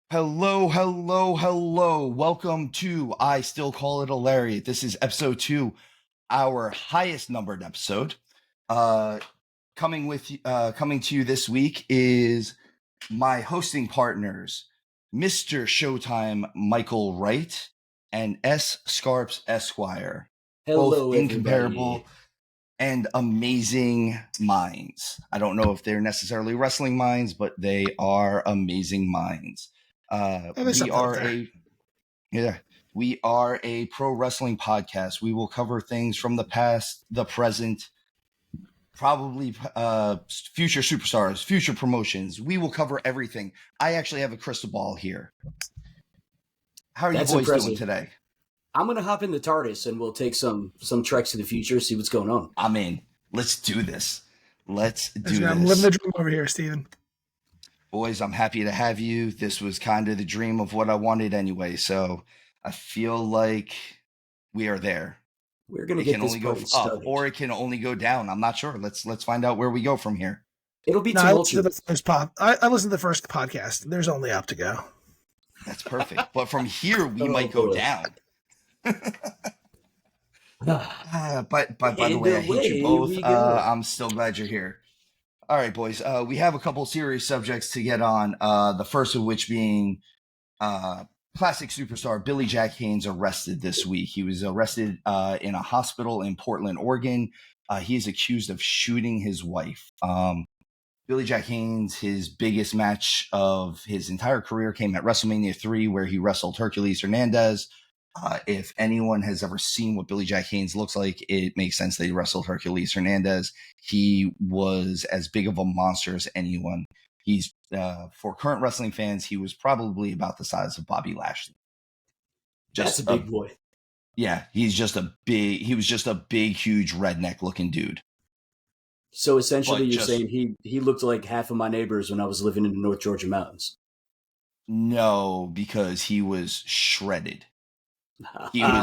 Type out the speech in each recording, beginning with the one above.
Hello, hello, hello. Welcome to I Still Call It a Lariat. This is episode 2, our highest numbered episode. Coming to you this week is my hosting partners, Mr. Showtime Michael Wryght and Scarps Esquire. Both Hello, incomparable everybody. and amazing minds. I don't know if they're necessarily wrestling minds, but they are amazing minds. We are a pro wrestling podcast. We will cover things from the past, the present, probably future superstars, future promotions. We will cover everything. I actually have a crystal ball here. How are That's you boys impressive. doing today? I'm gonna hop in the TARDIS and we'll take some treks to the future, see what's going on. I'm in. Let's do this. I'm living the dream over here, Steven. Boys, I'm happy to have you. This was kind of the dream of what I wanted anyway, so I feel like we are there. We're gonna get this party started, or it can only go down. I'm not sure. Let's find out where we go from here. It'll be I listened tumultuous. I listened to the first podcast. There's only up to go. That's perfect. But from here, we might go down. But by the way, I hate you both. I'm still glad you're here. All right, boys. We have a couple serious subjects to get on. The first of which being classic superstar Billy Jack Haynes arrested this week. He was arrested in a hospital in Portland, Oregon. He is accused of shooting his wife. Billy Jack Haynes, his biggest match of his entire career came at Wrestlemania 3, where he wrestled Hercules Hernandez. If anyone has ever seen what Billy Jack Haynes looks like, it makes sense that he wrestled Hercules Hernandez. He was as big of a monster as anyone. He's for current wrestling fans, he was probably about the size of Bobby Lashley. That's a big boy. Yeah, he was just a big, huge redneck looking dude. So essentially you're saying he looked like half of my neighbors when I was living in the North Georgia mountains. No, because he was shredded. He was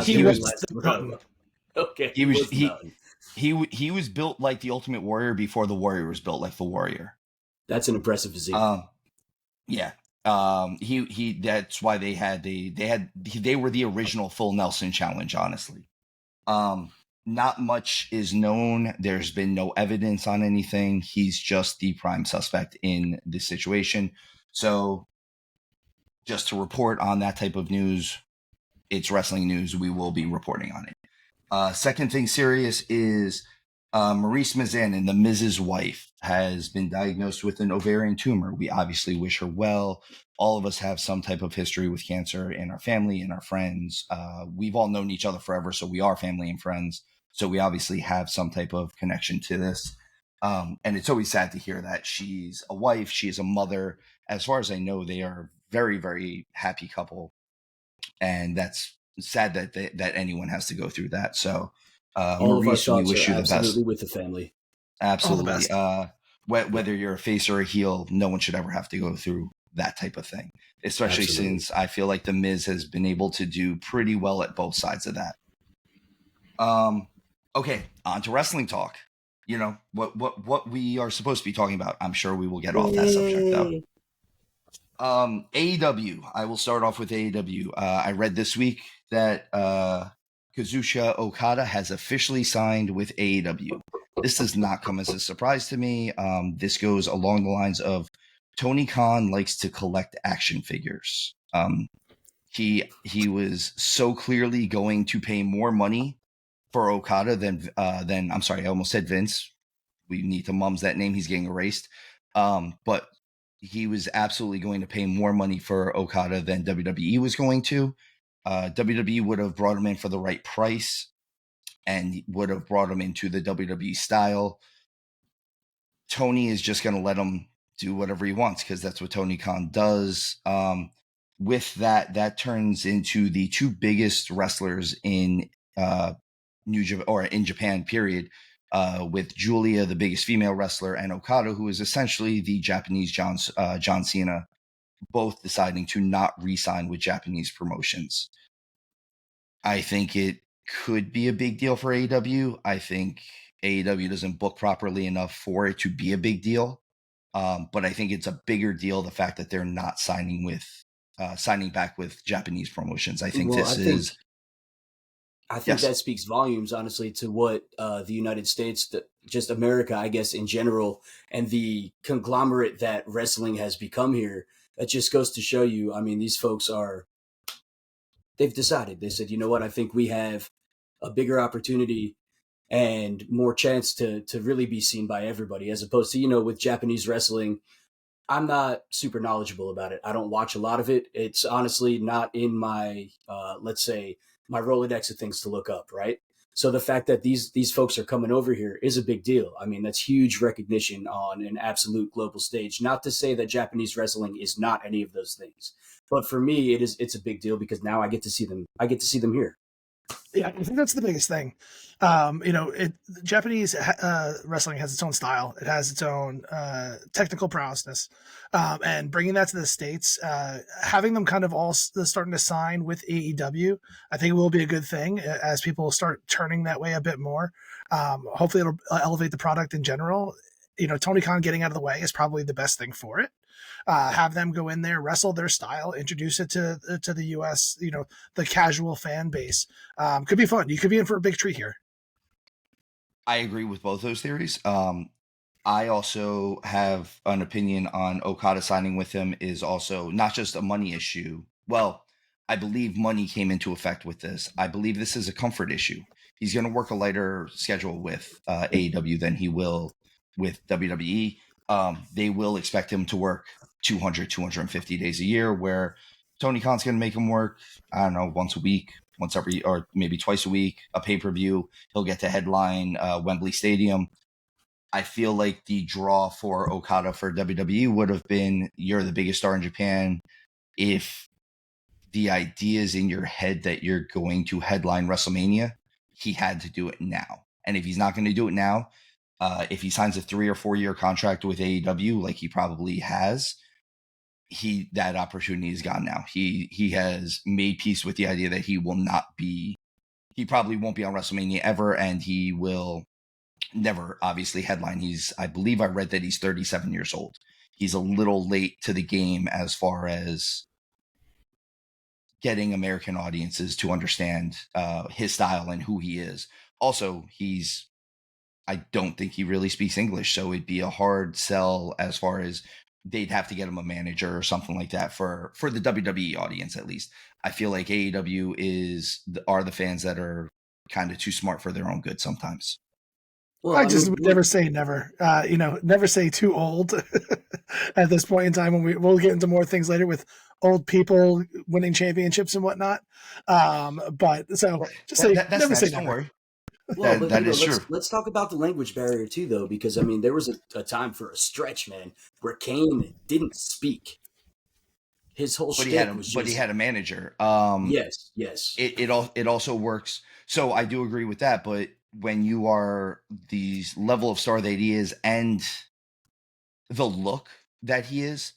built like the Ultimate Warrior before the Warrior was built like the Warrior. That's an impressive physique. Yeah. That's why they were the original Full Nelson challenge, honestly. Not much is known. There's been no evidence on anything. He's just the prime suspect in this situation. So just to report on that type of news, it's wrestling news. We will be reporting on it. Second thing serious is Maurice Mazanin, the Miz's wife, has been diagnosed with an ovarian tumor. We obviously wish her well. All of us have some type of history with cancer in our family and our friends. We've all known each other forever, so we are family and friends. So we obviously have some type of connection to this. And it's always sad to hear that. She's a wife. She's a mother. As far as I know, they are very, very happy couple. And that's sad that anyone has to go through that. So, all Maurice, of our thoughts we wish you the best with the family. Absolutely. Whether you're a face or a heel, no one should ever have to go through that type of thing, especially since I feel like the Miz has been able to do pretty well at both sides of that. Okay, on to wrestling talk. You know what we are supposed to be talking about. I'm sure we will get off that subject though. AEW. I will start off with AEW. I read this week that Kazuchika Okada has officially signed with AEW. This does not come as a surprise to me. This goes along the lines of Tony Khan likes to collect action figures. He was so clearly going to pay more money for Okada than I'm sorry, I almost said Vince. We need to mums that name. He's getting erased. But he was absolutely going to pay more money for Okada than WWE was going to. WWE would have brought him in for the right price and would have brought him into the WWE style. Tony is just going to let him do whatever he wants because that's what Tony Khan does. With that turns into the two biggest wrestlers in in Japan, period. With Julia, the biggest female wrestler, and Okada, who is essentially the Japanese John Cena, both deciding to not re-sign with Japanese promotions. I think it could be a big deal for AEW. I think AEW doesn't book properly enough for it to be a big deal. But I think it's a bigger deal, the fact that they're not signing with signing back with Japanese promotions. I think I think that speaks volumes, honestly, to what the United States, just America, I guess, in general, and the conglomerate that wrestling has become here. That just goes to show you, I mean, these folks they've decided. They said, you know what, I think we have a bigger opportunity and more chance to really be seen by everybody, as opposed to, with Japanese wrestling. I'm not super knowledgeable about it. I don't watch a lot of it. It's honestly not in my, let's say, my Rolodex of things to look up, right? So the fact that these folks are coming over here is a big deal. I mean, that's huge recognition on an absolute global stage. Not to say that Japanese wrestling is not any of those things, but for me, it's a big deal because now I get to see them. I get to see them here. Yeah, I think that's the biggest thing. Japanese wrestling has its own style. It has its own technical prowess, and bringing that to the States, having them kind of all starting to sign with AEW, I think it will be a good thing as people start turning that way a bit more. Hopefully, it'll elevate the product in general. Tony Khan getting out of the way is probably the best thing for it. Have them go in there, wrestle their style, introduce it to the U.S., the casual fan base. Could be fun. You could be in for a big treat here. I agree with both those theories. I also have an opinion on Okada signing with him is also not just a money issue. Well, I believe money came into effect with this. I believe this is a comfort issue. He's going to work a lighter schedule with AEW than he will with WWE. They will expect him to work 250 days a year, where Tony Khan's going to make him work, I don't know, once a week, once every, or maybe twice a week, a pay-per-view. He'll get to headline Wembley Stadium. I feel like the draw for Okada for WWE would have been, you're the biggest star in Japan. If the idea is in your head that you're going to headline WrestleMania, he had to do it now. And if he's not going to do it now, if he signs a 3 or 4 year contract with AEW, like he probably has, that opportunity is gone now. He has made peace with the idea that he probably won't be on WrestleMania ever, and he will never obviously headline. I believe I read that he's 37 years old. He's a little late to the game as far as getting American audiences to understand his style and who he is. Also, I don't think he really speaks English, so it'd be a hard sell as far as they'd have to get him a manager or something like that for the WWE audience, at least. I feel like AEW are the fans that are kind of too smart for their own good sometimes. Well, I just would never say never. Never say too old at this point in time. When we'll get into more things later with old people winning championships and whatnot. But so just say never say never. Don't worry. Well, that is true. Let's talk about the language barrier too, though, because I mean, there was a time for a stretch, man, where Kane didn't speak. His whole shtick was just... But he had a manager. Yes. It also works. So I do agree with that. But when you are the level of star that he is and the look that he is,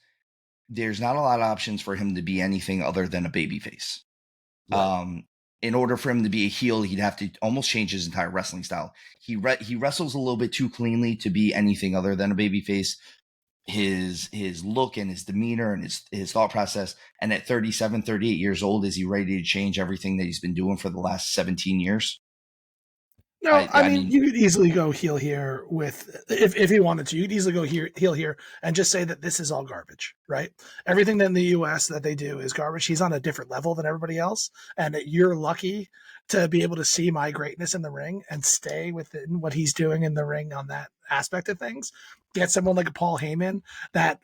there's not a lot of options for him to be anything other than a babyface. Right. In order for him to be a heel, he'd have to almost change his entire wrestling style. He wrestles a little bit too cleanly to be anything other than a babyface. His look and his demeanor and his thought process. And at 37, 38 years old, is he ready to change everything that he's been doing for the last 17 years? No, I mean, you could easily go heel here with, if he wanted to, you could easily go heel here and just say that this is all garbage, right? Everything in the U.S. that they do is garbage. He's on a different level than everybody else, and you're lucky to be able to see my greatness in the ring and stay within what he's doing in the ring on that aspect of things. Get someone like a Paul Heyman that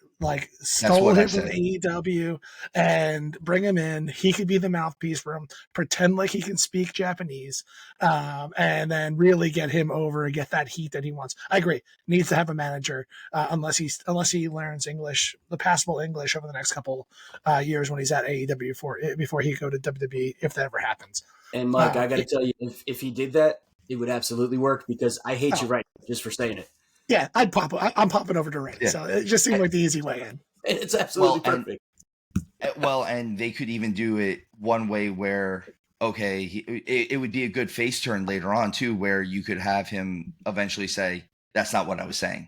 stole him from AEW and bring him in. He could be the mouthpiece for him, pretend like he can speak Japanese, and then really get him over and get that heat that he wants. I agree. Needs to have a manager unless he learns English, the passable English over the next couple years when he's at AEW before he go to WWE, if that ever happens. And Mike, I got to tell you, if he did that, it would absolutely work because I hate you right now just for saying it. Yeah, I'm popping over to Reddit, yeah. So it just seemed like the easy way in. It's absolutely perfect. And they could even do it one way where, okay, it would be a good face turn later on too, where you could have him eventually say, "That's not what I was saying."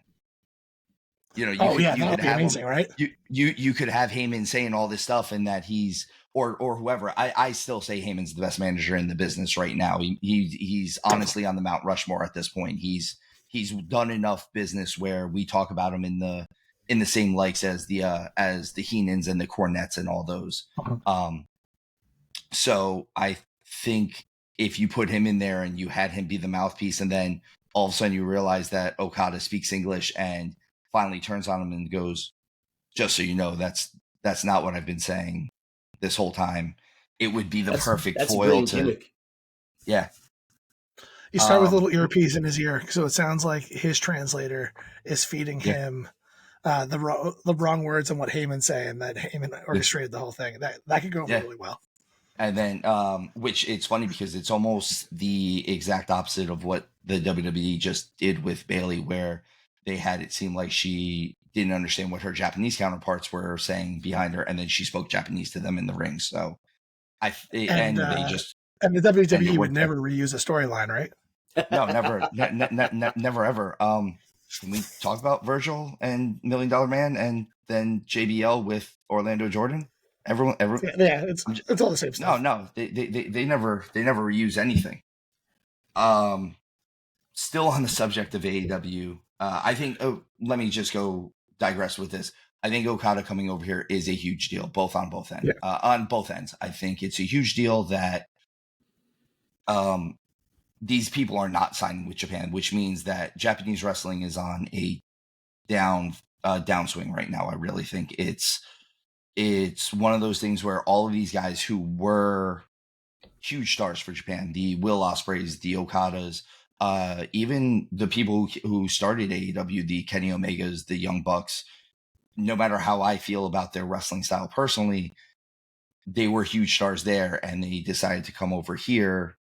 You know, that would be amazing, him, right? You could have Heyman saying all this stuff, and that he's or whoever. I still say Heyman's the best manager in the business right now. He's honestly on the Mount Rushmore at this point. He's done enough business where we talk about him in the same likes as the Heenans and the Cornettes and all those. So I think if you put him in there and you had him be the mouthpiece, and then all of a sudden you realize that Okada speaks English and finally turns on him and goes, just so you know, that's not what I've been saying this whole time. It would be the perfect foil to gimmick. Yeah. You start with a little earpiece in his ear, so it sounds like his translator is feeding him the wrong words and what Heyman's saying, that Heyman orchestrated the whole thing. That could go over really well. And then, which it's funny because it's almost the exact opposite of what the WWE just did with Bayley, where they had it seem like she didn't understand what her Japanese counterparts were saying behind her, and then she spoke Japanese to them in the ring. So the WWE would never reuse a storyline, right? No, never, never ever. Can we talk about Virgil and $1 Million Man, and then JBL with Orlando Jordan? Everyone, it's all the same stuff. No, they never reuse anything. Still on the subject of AEW, I think. Let me just go digress with this. I think Okada coming over here is a huge deal, on both ends. On both ends, I think it's a huge deal that these people are not signing with Japan, which means that Japanese wrestling is on a downswing right now. I really think it's one of those things where all of these guys who were huge stars for Japan, the Will Ospreays, the Okadas, even the people who started AEW, the Kenny Omegas, the Young Bucks, no matter how I feel about their wrestling style personally, they were huge stars there, and they decided to come over here,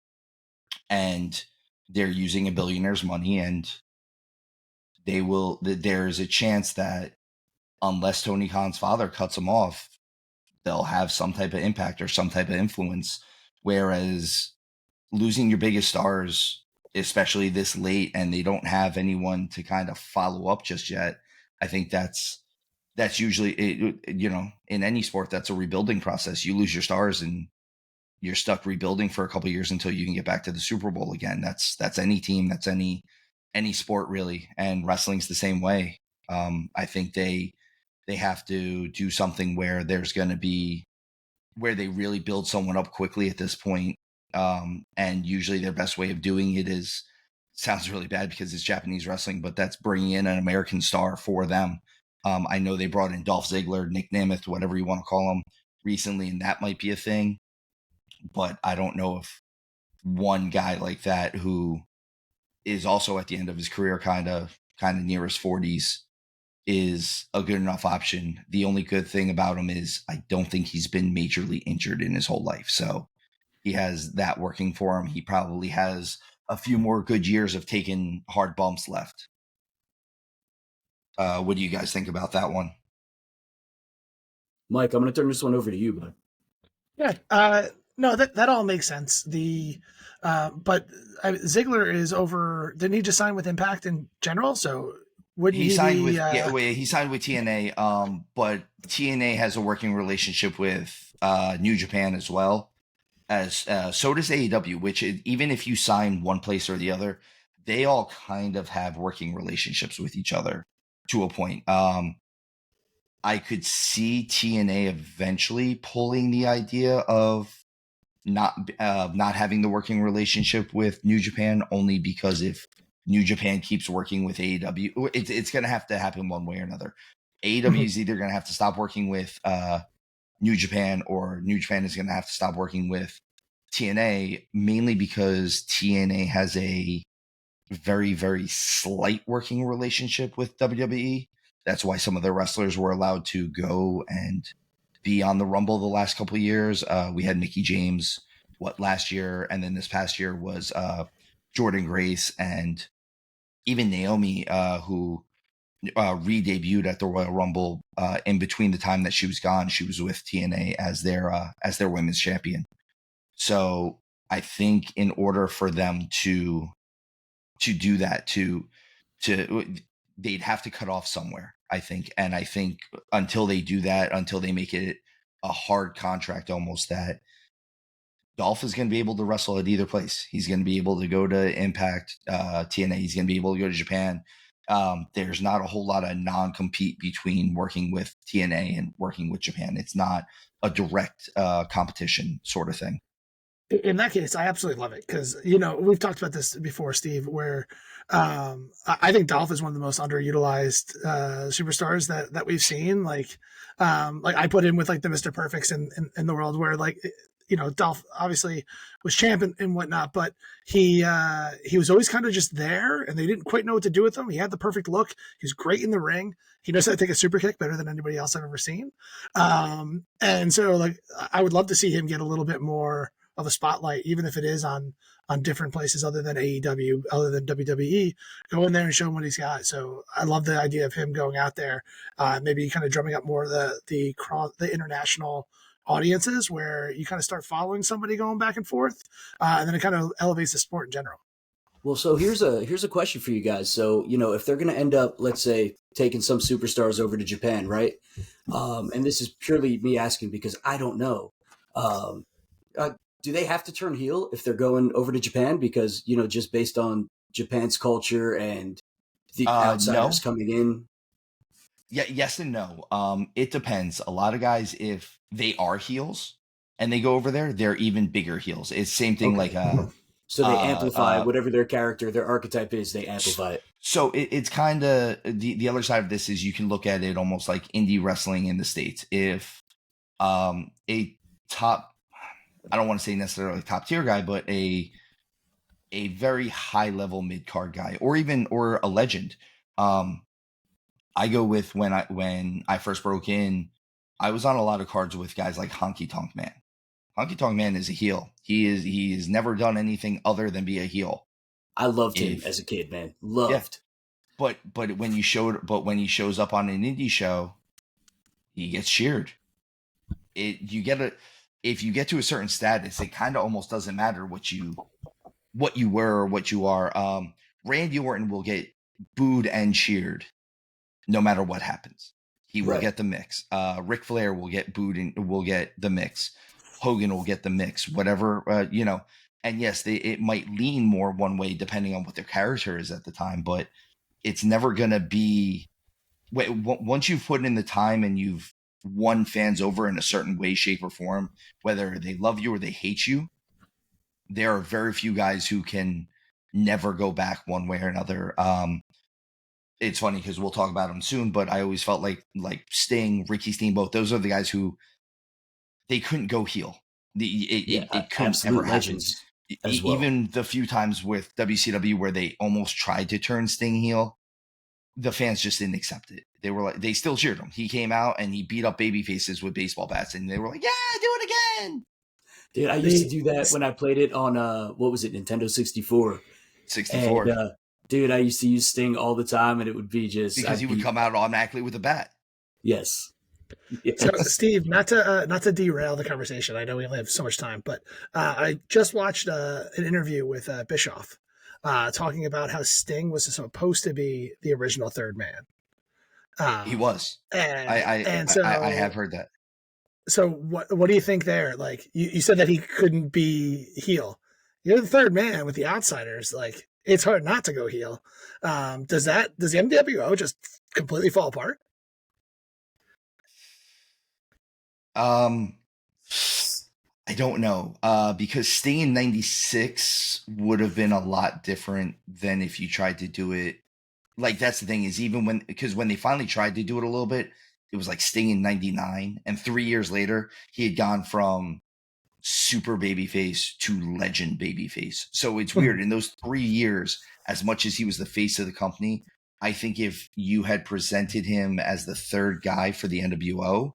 and they're using a billionaire's money, and there's a chance that unless Tony Khan's father cuts them off, they'll have some type of impact or some type of influence. Whereas losing your biggest stars, especially this late, and they don't have anyone to kind of follow up just yet, I think that's usually, in any sport, that's a rebuilding process. You lose your stars and you're stuck rebuilding for a couple of years until you can get back to the Super Bowl again. That's any team, that's any sport really. And wrestling's the same way. I think they have to do something where there's going to be, where they really build someone up quickly at this point. And usually their best way of doing it sounds really bad because it's Japanese wrestling, but that's bringing in an American star for them. I know they brought in Dolph Ziggler, Nick Nemeth, whatever you want to call him, recently, and that might be a thing. But I don't know if one guy like that, who is also at the end of his career, kind of near his 40s, is a good enough option. The only good thing about him is I don't think he's been majorly injured in his whole life. So he has that working for him. He probably has a few more good years of taking hard bumps left. What do you guys think about that one? Mike, I'm going to turn this one over to you, bud. Yeah. No, that all makes sense. But Ziggler is over. Didn't he just sign with Impact in general? So wouldn't he signed with he signed with TNA. But TNA has a working relationship with New Japan as well, as so does AEW. Which even if you sign one place or the other, they all kind of have working relationships with each other to a point. I could see TNA eventually pulling the idea of not having the working relationship with New Japan, only because if New Japan keeps working with AEW, it's going to have to happen one way or another. AEW is either going to have to stop working with New Japan, or New Japan is going to have to stop working with TNA, mainly because TNA has a very, very slight working relationship with WWE. That's why some of their wrestlers were allowed to go and be on the Rumble the last couple of years. We had Mickie James last year, and then this past year was Jordynne Grace, and even Naomi, who re-debuted at the Royal Rumble. In between the time that she was gone, she was with TNA as their women's champion. So I think in order for them to do that, they'd have to cut off somewhere. I think. And I think until they do that, until they make it a hard contract almost, that Dolph is going to be able to wrestle at either place. He's going to be able to go to Impact, TNA. He's going to be able to go to Japan. There's not a whole lot of non-compete between working with TNA and working with Japan. It's not a direct competition sort of thing. In that case, I absolutely love it because, we've talked about this before, Steve, where I think Dolph is one of the most underutilized superstars that we've seen. Like I put him with like the Mr. Perfects in the world where Dolph obviously was champ and whatnot, but he was always kind of just there and they didn't quite know what to do with him. He had the perfect look. He was great in the ring. He knows how to take a super kick better than anybody else I've ever seen. And so like, I would love to see him get a little bit more of a spotlight, even if it is on different places other than AEW, other than WWE. Go in there and show him what he's got. So I love the idea of him going out there, maybe kind of drumming up more of the international audiences where you kind of start following somebody going back and forth, and then it kind of elevates the sport in general. Well, so here's a question for you guys. So, if they're going to end up, let's say, taking some superstars over to Japan, right? And this is purely me asking because I don't know. Do they have to turn heel if they're going over to Japan? Because, just based on Japan's culture and the outsiders coming in? Yeah, yes and no. It depends. A lot of guys, if they are heels and they go over there, they're even bigger heels. It's same thing like so they amplify whatever their character, their archetype is, they amplify it. So it's kind of the other side of this is you can look at it almost like indie wrestling in the States. If a top, I don't want to say necessarily top tier guy, but a very high level mid card guy, or a legend. I go with when I first broke in, I was on a lot of cards with guys like Honky Tonk Man. Honky Tonk Man is a heel. He's never done anything other than be a heel. I loved him as a kid, man. Loved. Yeah. But when he shows up on an indie show, he gets cheered. If you get to a certain status, it kind of almost doesn't matter what you were or what you are. Randy Orton will get booed and cheered no matter what happens. He will get the mix. Ric Flair will get booed and will get the mix. Hogan will get the mix, whatever, and yes, it might lean more one way depending on what their character is at the time, but it's never going to be, once you've put in the time and you've won fans over in a certain way, shape, or form, whether they love you or they hate you, there are very few guys who can never go back one way or another. It's funny because we'll talk about them soon, but I always felt like Sting, Ricky Steamboat, those are the guys who they couldn't go heel. It couldn't ever happen. Even the few times with WCW where they almost tried to turn Sting heel, the fans just didn't accept it. They were like, they still cheered him. He came out and he beat up baby faces with baseball bats, and they were like, "Yeah, do it again." Dude, I used to do that when I played it on what was it, Nintendo 64. 64. And, dude, I used to use Sting all the time, and it would be just because he would come out automatically with a bat. Yes. So, Steve, not to derail the conversation, I know we only have so much time, but I just watched an interview with Bischoff talking about how Sting was supposed to be the original third man. He was. I have heard that. So what do you think there? Like you said that he couldn't be heel. You're the third man with the outsiders. Like it's hard not to go heel. Does the MWO just completely fall apart? I don't know. Because Sting in '96 would have been a lot different than if you tried to do it. Like that's the thing is when they finally tried to do it a little bit, it was like Sting in '99, and 3 years later he had gone from super babyface to legend babyface. So it's weird. In those 3 years, as much as he was the face of the company, I think if you had presented him as the third guy for the NWO,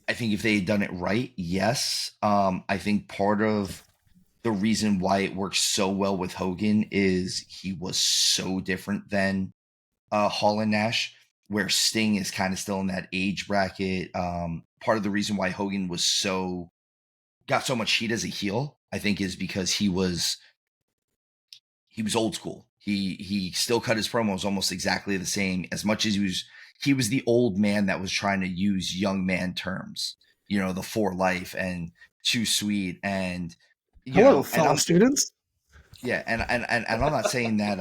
I think if they had done it right, yes. I think part of the reason why it works so well with Hogan is he was so different than Hall and Nash, where Sting is kind of still in that age bracket. Part of the reason why Hogan got so much heat as a heel, I think, is because he was old school. He still cut his promos almost exactly the same, as much as he was the old man that was trying to use young man terms, the for life and too sweet and hello, and fellow students. Yeah, and I'm not saying that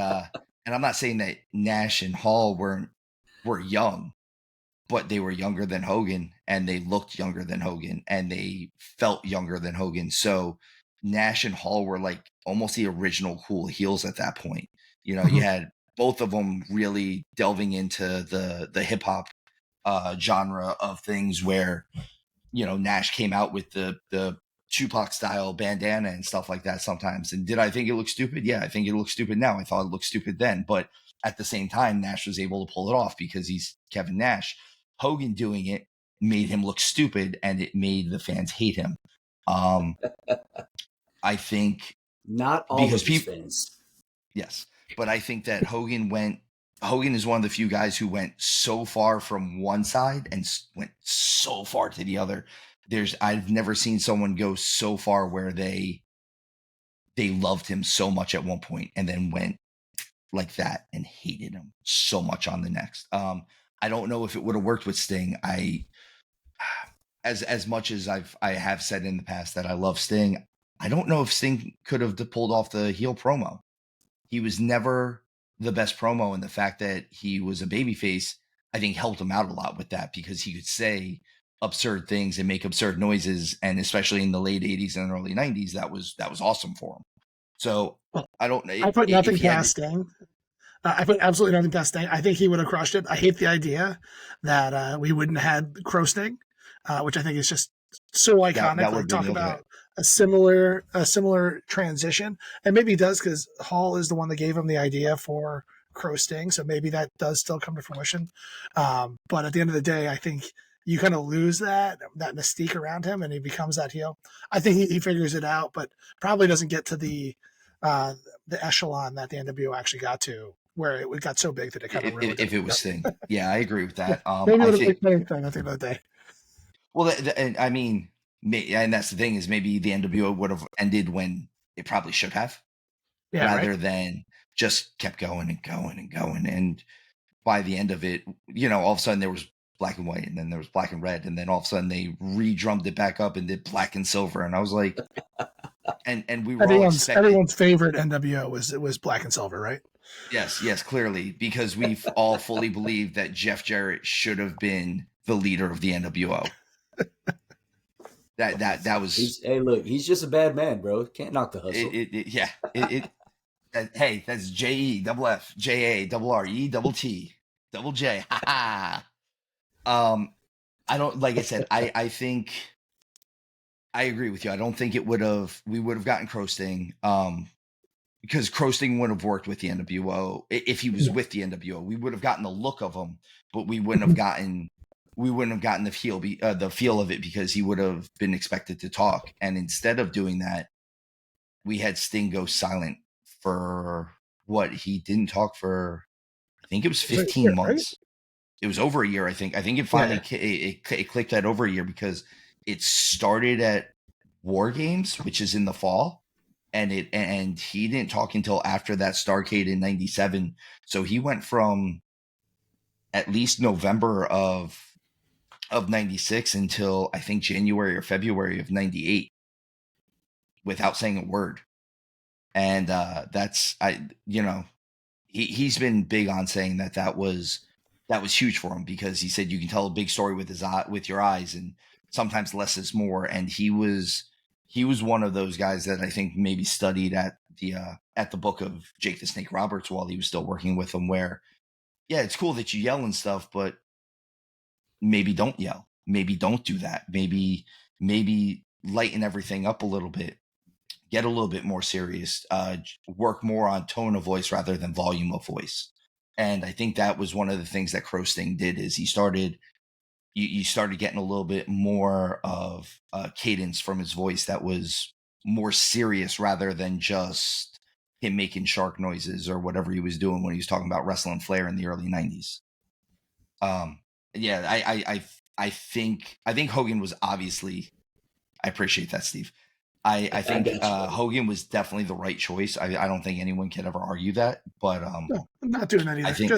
and I'm not saying that Nash and Hall were young, but they were younger than Hogan, and they looked younger than Hogan, and they felt younger than Hogan. So Nash and Hall were like almost the original cool heels at that point. You had both of them really delving into the hip hop genre of things, where Nash came out with the Tupac style bandana and stuff like that sometimes. And did I think it looked stupid? Yeah, I think it looks stupid now. I thought it looked stupid then, but at the same time, Nash was able to pull it off because he's Kevin Nash. Hogan doing it made him look stupid, and it made the fans hate him. I think not all because of his fans. Yes, but I think that Hogan is one of the few guys who went so far from one side and went so far to the other. I've never seen someone go so far where they loved him so much at one point and then went like that and hated him so much on the next. I don't know if it would have worked with Sting. As much as I have said in the past that I love Sting, I don't know if Sting could have pulled off the heel promo. He was never the best promo, and the fact that he was a babyface, I think, helped him out a lot with that, because he could say absurd things and make absurd noises, and especially in the late 80s and early 90s, that was awesome for him. So I put nothing past Sting. I put absolutely nothing past Sting. I think he would have crushed it. I hate the idea that we wouldn't have had Crow Sting, which I think is just so iconic. That would talk about a similar transition, and maybe he does, because Hall is the one that gave him the idea for Crow Sting, so maybe that does still come to fruition. But at the end of the day, I think you kind of lose that mystique around him, and he becomes that heel. I think he figures it out, but probably doesn't get to the echelon that the NWO actually got to, where it got so big that it kind of ruined if it was Sting. Yeah, I agree with that. Maybe it would have been anything at the end of the day. Well, I mean, and that's the thing, is maybe the NWO would have ended when it probably should have, rather than just kept going and going and going. And by the end of it, all of a sudden there was black and white, and then there was black and red, and then all of a sudden they re-drummed it back up and did black and silver. And I was like, and we were everyone's favorite NWO was black and silver, right? Yes, clearly, because we've all fully believed that Jeff Jarrett should have been the leader of the NWO. That was. Hey, look, he's just a bad man, bro. Can't knock the hustle. Hey, that's JEFF JARRETT I don't, like I said, I think I agree with you. I don't think we would have gotten Crow Sting, because Crow Sting wouldn't have worked with the NWO. If he was with the NWO, we would have gotten the look of him, but we wouldn't have gotten the feel of it, because he would have been expected to talk. And instead of doing that, we had Sting go silent for he didn't talk for, I think it was 15 months. Right? It was over a year, I think. I think it finally it clicked at over a year, because it started at War Games, which is in the fall, and he didn't talk until after that Starrcade in '97. So he went from at least November of '96 until I think January or February of '98 without saying a word. And he's been big on saying that was huge for him, because he said you can tell a big story with your eyes, and sometimes less is more. And he was one of those guys that I think maybe studied at the book of Jake the Snake Roberts while he was still working with him, where, yeah, it's cool that you yell and stuff, but maybe don't yell. Maybe don't do that. Maybe lighten everything up a little bit. Get a little bit more serious. Work more on tone of voice rather than volume of voice. And I think that was one of the things that Crow Sting did, is he started, you started getting a little bit more of cadence from his voice that was more serious, rather than just him making shark noises or whatever he was doing when he was talking about wrestling Flair in the early 90s. I think Hogan was obviously, I appreciate that, Steve. I think Hogan was definitely the right choice. I don't think anyone can ever argue that. But no, I'm not doing that either. I think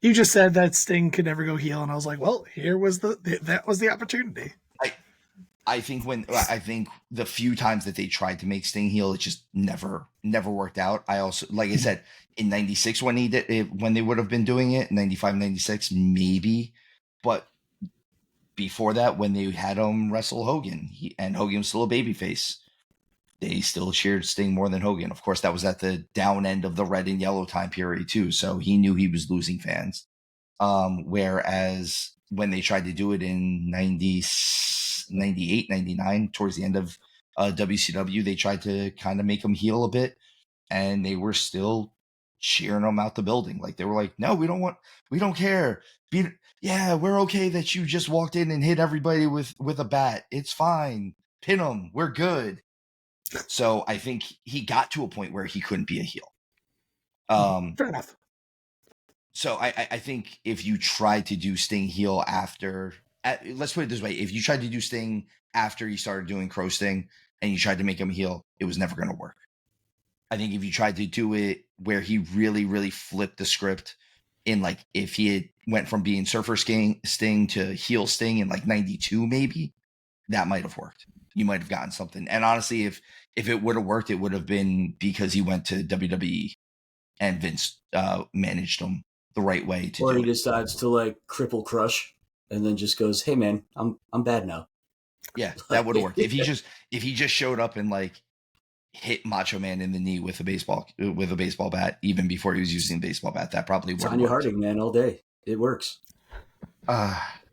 you just said that Sting could never go heel, and I was like, well, that was the opportunity. I think the few times that they tried to make Sting heel, it just never worked out. I also, like I said, in 96 when when they would have been doing it, 95, 96, maybe. But before that, when they had him wrestle Hogan, and Hogan was still a babyface, they still cheered Sting more than Hogan. Of course, that was at the down end of the red and yellow time period too, so he knew he was losing fans. Whereas when they tried to do it in 98, 99, towards the end of WCW, they tried to kind of make him heel a bit, and they were still cheering him out the building. Like, they were like, no, we don't care. We're okay that you just walked in and hit everybody with a bat. It's fine. Pin him. We're good. So I think he got to a point where he couldn't be a heel. Fair enough. So I think if you tried to do Sting heel let's put it this way, if you tried to do Sting after he started doing Crow Sting and you tried to make him heel, it was never going to work. I think if you tried to do it where he really, really flipped the script in, like, if he had went from being Surfer Sting to heel Sting in like 92, maybe, that might have worked. You might have gotten something. And honestly, if it would have worked, it would have been because he went to WWE and Vince managed him the right way to do it. Or he decides to like cripple Crush and then just goes, "Hey man, I'm bad now." Yeah, that would have worked. If he just showed up and like hit Macho Man in the knee with a baseball bat, even before he was using a baseball bat, that probably would have worked. Tanya Harding, man, all day. It works.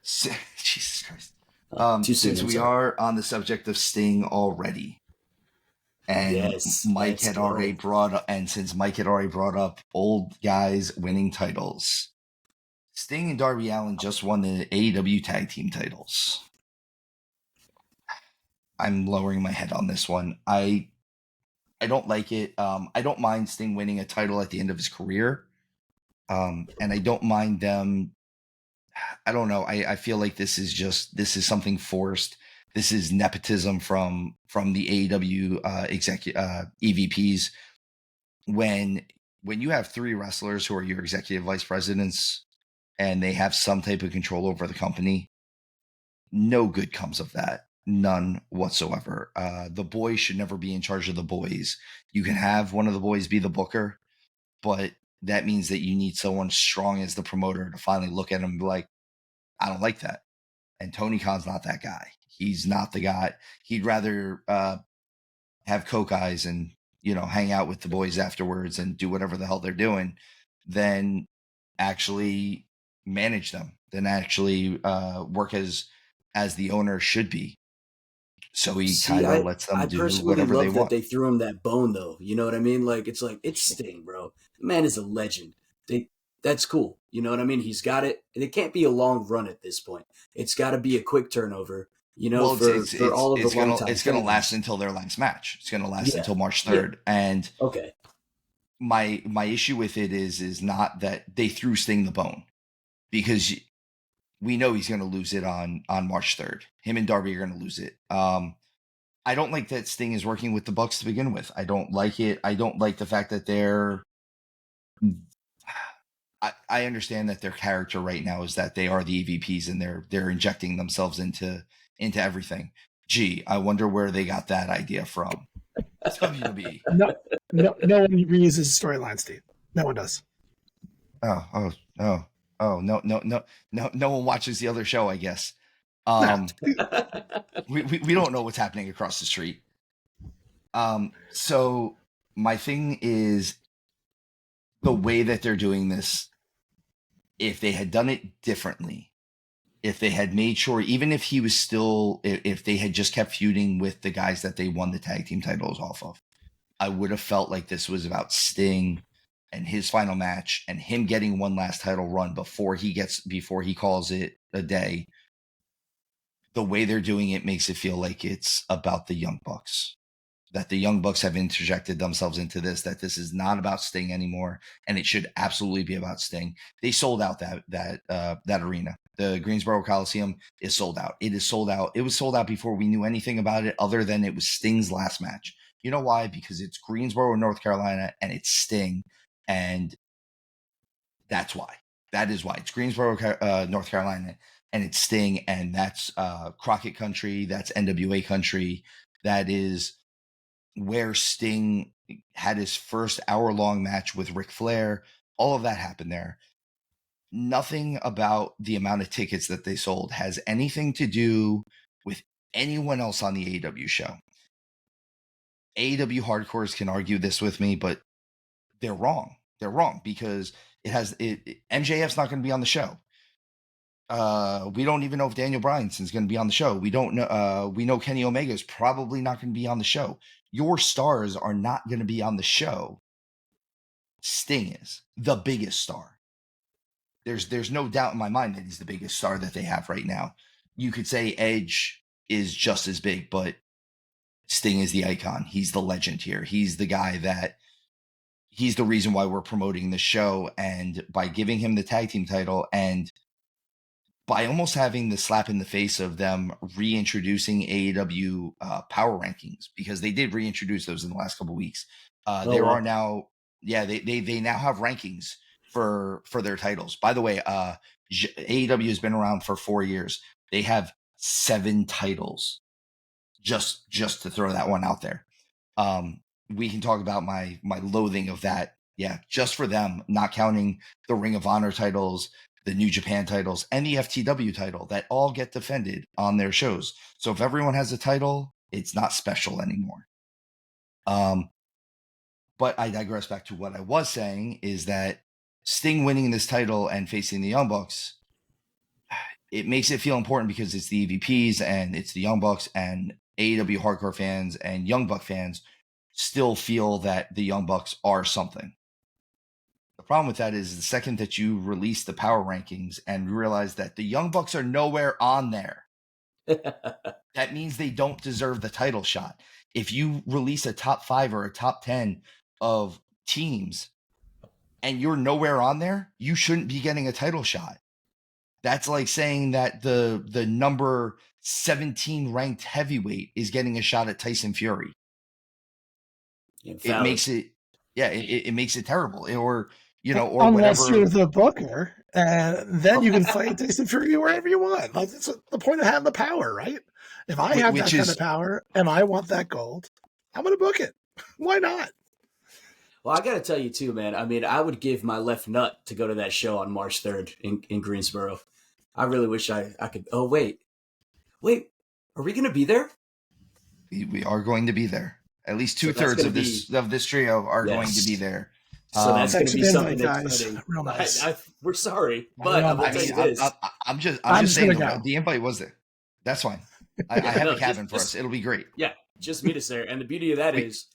Jesus Christ. Since we are on the subject of Sting already, and since Mike had already brought up old guys winning titles, Sting and Darby Allin just won the AEW tag team titles. I'm lowering my head on this one. I don't like it. I don't mind Sting winning a title at the end of his career. And I don't mind them. I don't know. I feel like this is something forced. This is nepotism from the AEW EVPs. When you have three wrestlers who are your executive vice presidents and they have some type of control over the company, no good comes of that. None whatsoever. The boys should never be in charge of the boys. You can have one of the boys be the booker, but that means that you need someone strong as the promoter to finally look at him and be like, I don't like that. And Tony Khan's not that guy. He's not the guy. He'd rather have coke eyes and, hang out with the boys afterwards and do whatever the hell they're doing than actually manage them, than actually work as the owner should be. So he kind of lets them do whatever they want. That they threw him that bone, though. You know what I mean? Like, it's Sting, bro. The man is a legend. That's cool. You know what I mean? He's got it. And it can't be a long run at this point. It's got to be a quick turnover. For all of the long time. It's going to last until their last match. It's going to last until March 3rd. Yeah. And okay, my issue with it is not that they threw Sting the bone, because we know he's going to lose it on March 3rd. Him and Darby are going to lose it. I don't like that Sting is working with the Bucks to begin with. I don't like it. I don't like the fact that I understand that their character right now is that they are the EVPs and they're injecting themselves into everything. Gee, I wonder where they got that idea from. WWE. No one reuses storyline, Steve. No one does. Oh, no one watches the other show, I guess. We don't know what's happening across the street. So my thing is the way that they're doing this. If they had done it differently, if they had made sure, even if he was still, if they had just kept feuding with the guys that they won the tag team titles off of, I would have felt like this was about Sting and his final match and him getting one last title run before he calls it a day. The way they're doing it makes it feel like it's about the Young Bucks, that the Young Bucks have interjected themselves into this, that this is not about Sting anymore, and it should absolutely be about Sting. They sold out that arena. The Greensboro Coliseum is sold out. It is sold out. It was sold out before we knew anything about it, other than it was Sting's last match. You know why? Because it's Greensboro, North Carolina, and it's Sting, and that's why. That is why. It's Greensboro, North Carolina, and it's Sting, and that's Crockett country. That's NWA country. That is where Sting had his first hour-long match with Ric Flair. All of that happened there. Nothing about the amount of tickets that they sold has anything to do with anyone else on the AEW show. AEW hardcores can argue this with me, but they're wrong. They're wrong because MJF's not going to be on the show. We don't even know if Daniel Bryanson's going to be on the show. We don't know. We know Kenny Omega is probably not going to be on the show. Your stars are not going to be on the show. Sting is the biggest star. There's no doubt in my mind that he's the biggest star that they have right now. You could say Edge is just as big, but Sting is the icon. He's the legend here. He's the guy that he's the reason why we're promoting the show. And by giving him the tag team title and by almost having the slap in the face of them reintroducing AEW power rankings, because they did reintroduce those in the last couple of weeks. Are now, they now have rankings for their titles. By the way, AEW has been around for 4 years. They have 7 titles. Just to throw that one out there. We can talk about my loathing of that. Yeah, just for them, not counting the Ring of Honor titles, the New Japan titles, and the FTW title that all get defended on their shows. So if everyone has a title, it's not special anymore. But I digress back to what I was saying is that Sting winning this title and facing the Young Bucks, it makes it feel important because it's the EVPs and it's the Young Bucks, and AEW hardcore fans and Young Buck fans still feel that the Young Bucks are something. The problem with that is the second that you release the power rankings and realize that the Young Bucks are nowhere on there, that means they don't deserve the title shot. If you release a top 5 or a top 10 of teams and you're nowhere on there, you shouldn't be getting a title shot. That's like saying that the number 17 ranked heavyweight is getting a shot at Tyson Fury. It makes it, it makes it terrible. Or unless whatever. You're the booker, and then you can fight Tyson Fury wherever you want. Like, that's the point of having the power, right? If I have that kind of power and I want that gold, I'm going to book it. Why not? Well, I got to tell you too, man. I mean, I would give my left nut to go to that show on March 3rd in Greensboro. I really wish I could. Oh, wait. Are we going to be there? We are going to be there. At least 2/3 of this trio are going to be there. So that's going to be something exciting. Real nice. We're sorry, but I'm just saying the invite was there. That's fine. I have a cabin for us. It'll be great. Yeah, just meet us there. And the beauty of that is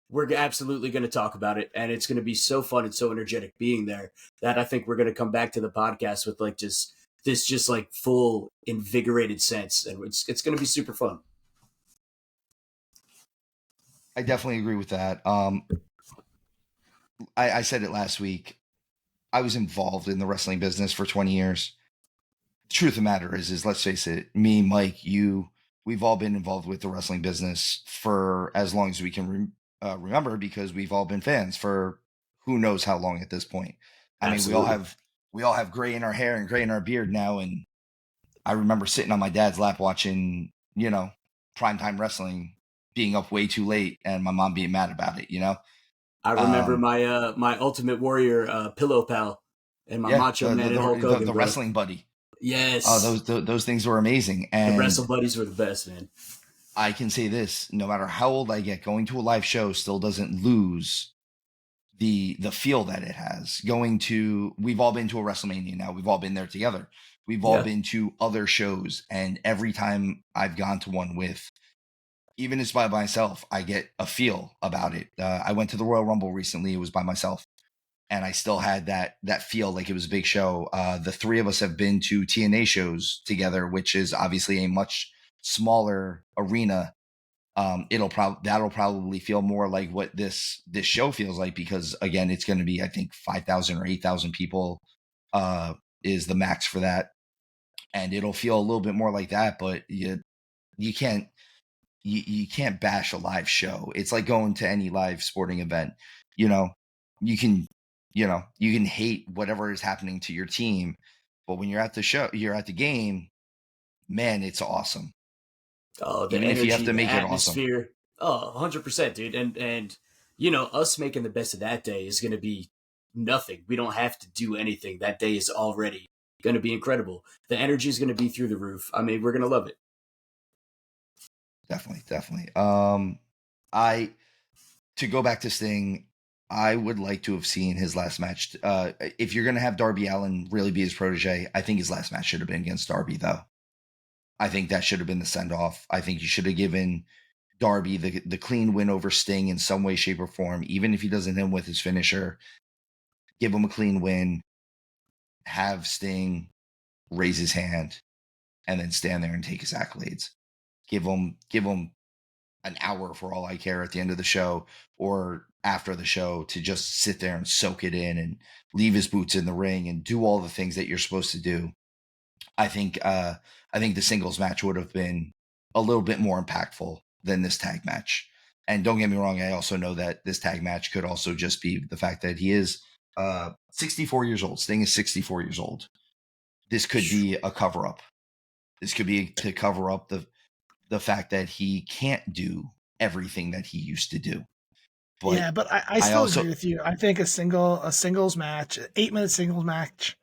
we're absolutely going to talk about it, and it's going to be so fun and so energetic being there that I think we're going to come back to the podcast with like just full invigorated sense, and it's going to be super fun. I definitely agree with that. I said it last week. I was involved in the wrestling business for 20 years. The truth of the matter is let's face it, me, Mike, you, we've all been involved with the wrestling business for as long as we can remember, because we've all been fans for who knows how long at this point. I Absolutely. mean, we all have gray in our hair and gray in our beard now. And I remember sitting on my dad's lap watching, primetime wrestling, being up way too late and my mom being mad about it, I remember my Ultimate Warrior pillow pal and my Macho Man and Hulk Hogan, the wrestling buddy. Yes. Those things were amazing. And the Wrestle Buddies were the best, man. I can say this, no matter how old I get, going to a live show still doesn't lose the feel that it has. We've all been to a WrestleMania now. We've all been there together. We've all been to other shows. And every time I've gone to one even if it's by myself, I get a feel about it. I went to the Royal Rumble recently. It was by myself. And I still had that feel like it was a big show. The three of us have been to TNA shows together, which is obviously a much smaller arena. That'll probably feel more like what this show feels like, because again, it's going to be, I think 5,000 or 8,000 people is the max for that. and it'll feel a little bit more like that. But you can't bash a live show. It's like going to any live sporting event. You can hate whatever is happening to your team, but when you're at the show, you're at the game, man, it's awesome. Oh, the energy, if you have to make it atmosphere. Awesome. 100%, dude. And us making the best of that day is going to be nothing. We don't have to do anything. That day is already going to be incredible. The energy is going to be through the roof. I mean, we're going to love it. Definitely. To go back to Sting, I would like to have seen his last match. If you're going to have Darby Allin really be his protege, I think his last match should have been against Darby, though. I think that should have been the send-off. I think you should have given Darby the clean win over Sting in some way, shape, or form, even if he doesn't hit him with his finisher. Give him a clean win, have Sting raise his hand, and then stand there and take his accolades. Give him an hour for all I care at the end of the show or after the show to just sit there and soak it in and leave his boots in the ring and do all the things that you're supposed to do. I think the singles match would have been a little bit more impactful than this tag match. And don't get me wrong, I also know that this tag match could also just be the fact that he is 64 years old. Sting is 64 years old. This could be a cover-up. This could be to cover up the fact that he can't do everything that he used to do. But I still agree with you. I think a singles match, 8-minute singles match,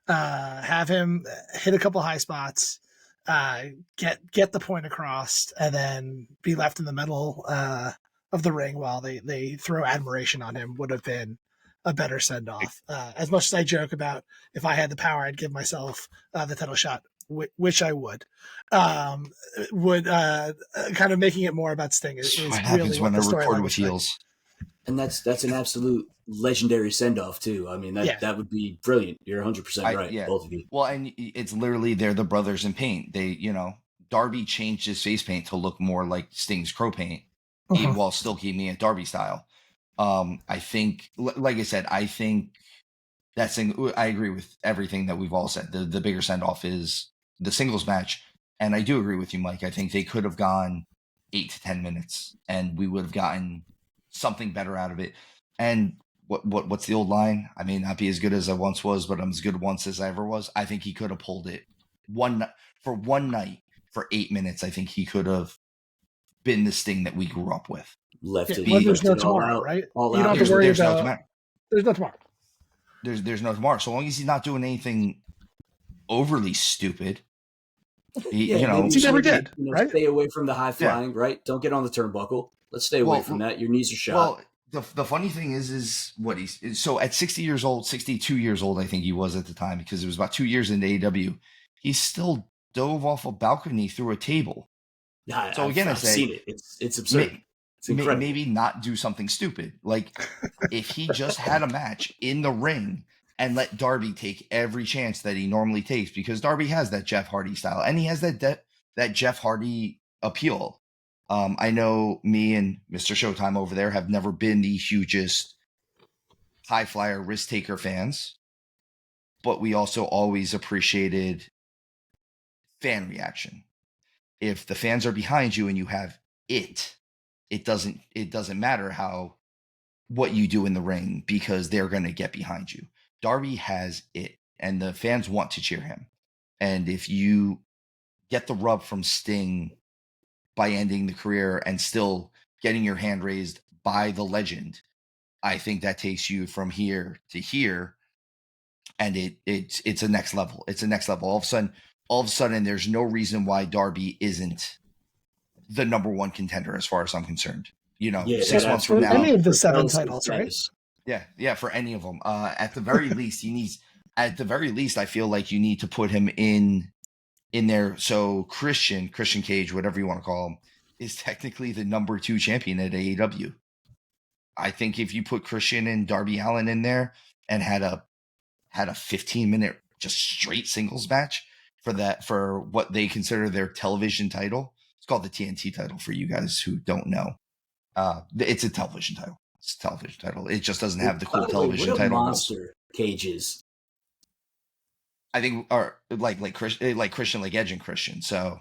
have him hit a couple high spots, get the point across, and then be left in the middle of the ring while they throw admiration on him would have been a better send off. As much as I joke about if I had the power, I'd give myself the title shot, which I would. Kind of making it more about Sting is what happens really when I record with heels. And that's an absolute legendary send-off too. I mean, that would be brilliant. You're 100% right, both of you. Well, and it's literally they're the brothers in paint. They, Darby changed his face paint to look more like Sting's crow paint, while still keeping it Darby style. I think, like I said, I think I agree with everything that we've all said. The bigger send-off is the singles match, and I do agree with you, Mike. I think they could have gone 8 to 10 minutes, and we would have gotten something better out of it. And what's the old line? I may not be as good as I once was, but I'm as good once as I ever was. I think he could have pulled it one night for 8 minutes. I think he could have been the Sting that we grew up with. There's no tomorrow, right? You don't have to worry about. There's no tomorrow. There's no tomorrow. So long as he's not doing anything overly stupid. He never did. Right? Stay away from the high flying. Yeah. Right? Don't get on the turnbuckle. Let's stay away from that. Your knees are shot. Well, the funny thing is what so at 60 years old, 62 years old, I think he was at the time, because it was about 2 years into AEW. He still dove off a balcony through a table. Yeah, I've seen it. It's absurd. It's incredible. Maybe not do something stupid. Like if he just had a match in the ring and let Darby take every chance that he normally takes, because Darby has that Jeff Hardy style and he has that Jeff Hardy appeal. I know me and Mr. Showtime over there have never been the hugest high flyer risk taker fans, but we also always appreciated fan reaction. If the fans are behind you and you have it doesn't matter what you do in the ring, because they're going to get behind you. Darby has it, and the fans want to cheer him. And if you get the rub from Sting by ending the career and still getting your hand raised by the legend, I think that takes you from here to here, and it's a next level. It's a next level. All of a sudden, there's no reason why Darby isn't the number one contender as far as I'm concerned. 6 months from now, any of the 7 titles, right? Yeah, for any of them. At the very least, I feel like you need to put him in there. So Christian Cage, whatever you want to call him, is technically the number 2 champion at AEW. I think if you put Christian and Darby Allin in there and had a 15-minute just straight singles match for what they consider their television title. It's called the TNT title for you guys who don't know. It's a television title. It's a television title. It just doesn't have the cool television title. Monster Cages. I think, or like Christian, like Edge and Christian. So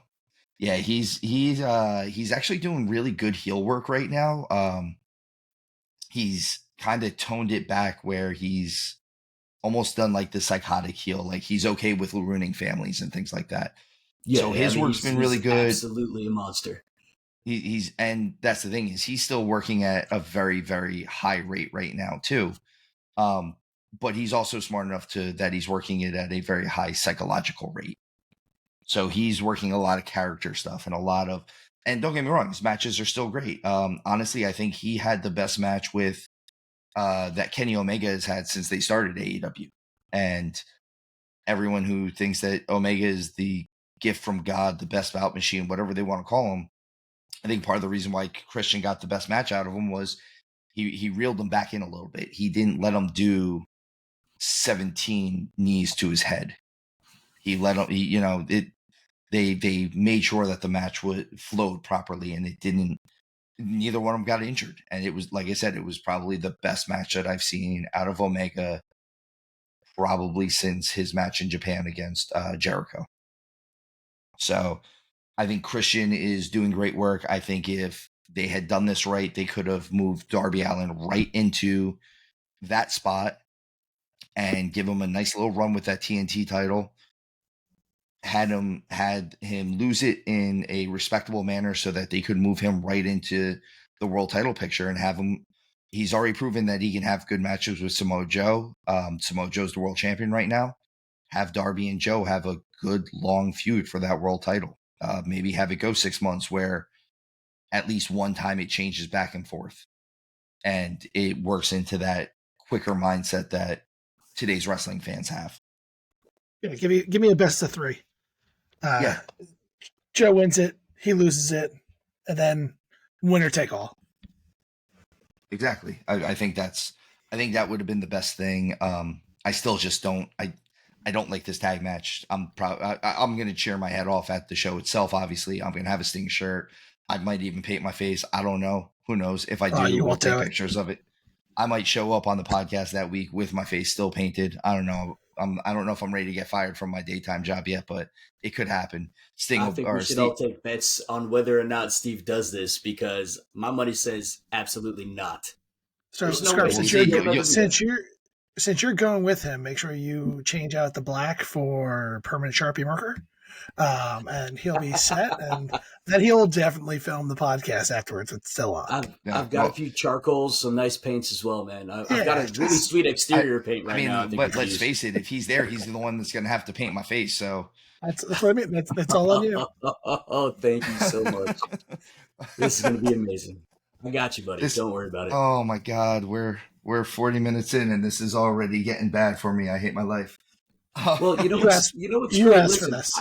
yeah, he's actually doing really good heel work right now. He's kind of toned it back where he's almost done like the psychotic heel. Like he's okay with ruining families and things like that. Yeah, so his work's been really good. Absolutely a monster. He's and that's the thing is he's still working at a very, very high rate right now too. But he's also smart enough that he's working it at a very high psychological rate. So he's working a lot of character stuff and and don't get me wrong, his matches are still great. Honestly, I think he had the best match with that Kenny Omega has had since they started AEW. And everyone who thinks that Omega is the gift from God, the best bout machine, whatever they want to call him, I think part of the reason why Christian got the best match out of him was he reeled him back in a little bit. He didn't let him do 17 knees to his head. He let him, they made sure that the match flowed properly, and it didn't. Neither one of them got injured, and it was, like I said, it was probably the best match that I've seen out of Omega, probably since his match in Japan against Jericho. So I think Christian is doing great work. I think if they had done this right, they could have moved Darby Allin right into that spot and give him a nice little run with that TNT title. Had him lose it in a respectable manner so that they could move him right into the world title picture and have him. He's already proven that he can have good matches with Samoa Joe. Samoa Joe's the world champion right now. Have Darby and Joe have a good long feud for that world title. Maybe have it go 6 months where at least one time it changes back and forth, and it works into that quicker mindset that today's wrestling fans have. Yeah, give me a best of 3. Yeah, Joe wins it, he loses it, and then winner take all. Exactly. I think that would have been the best thing. I still just don't. I don't like this tag match. I'm going to cheer my head off at the show itself. Obviously, I'm going to have a Sting shirt. I might even paint my face. I don't know. Who knows? If I do, I'll take pictures of it. I might show up on the podcast that week with my face still painted. I don't know. I don't know if I'm ready to get fired from my daytime job yet, but it could happen. I think we should all take bets on whether or not Steve does this, because my money says absolutely not. So, Scarps, since you're going with him, make sure you change out the black for permanent Sharpie marker, and he'll be set. And then he'll definitely film the podcast afterwards. It's still on. I've got a few charcoals, some nice paints as well, man. I've got a really sweet exterior paint right now. But let's face it, if he's there, he's the one that's going to have to paint my face. So that's what I mean. That's all on you. Oh, thank you so much. This is going to be amazing. I got you, buddy. Don't worry about it. Oh my God, we're 40 minutes in, and this is already getting bad for me. I hate my life. Well, you know what's asked for this.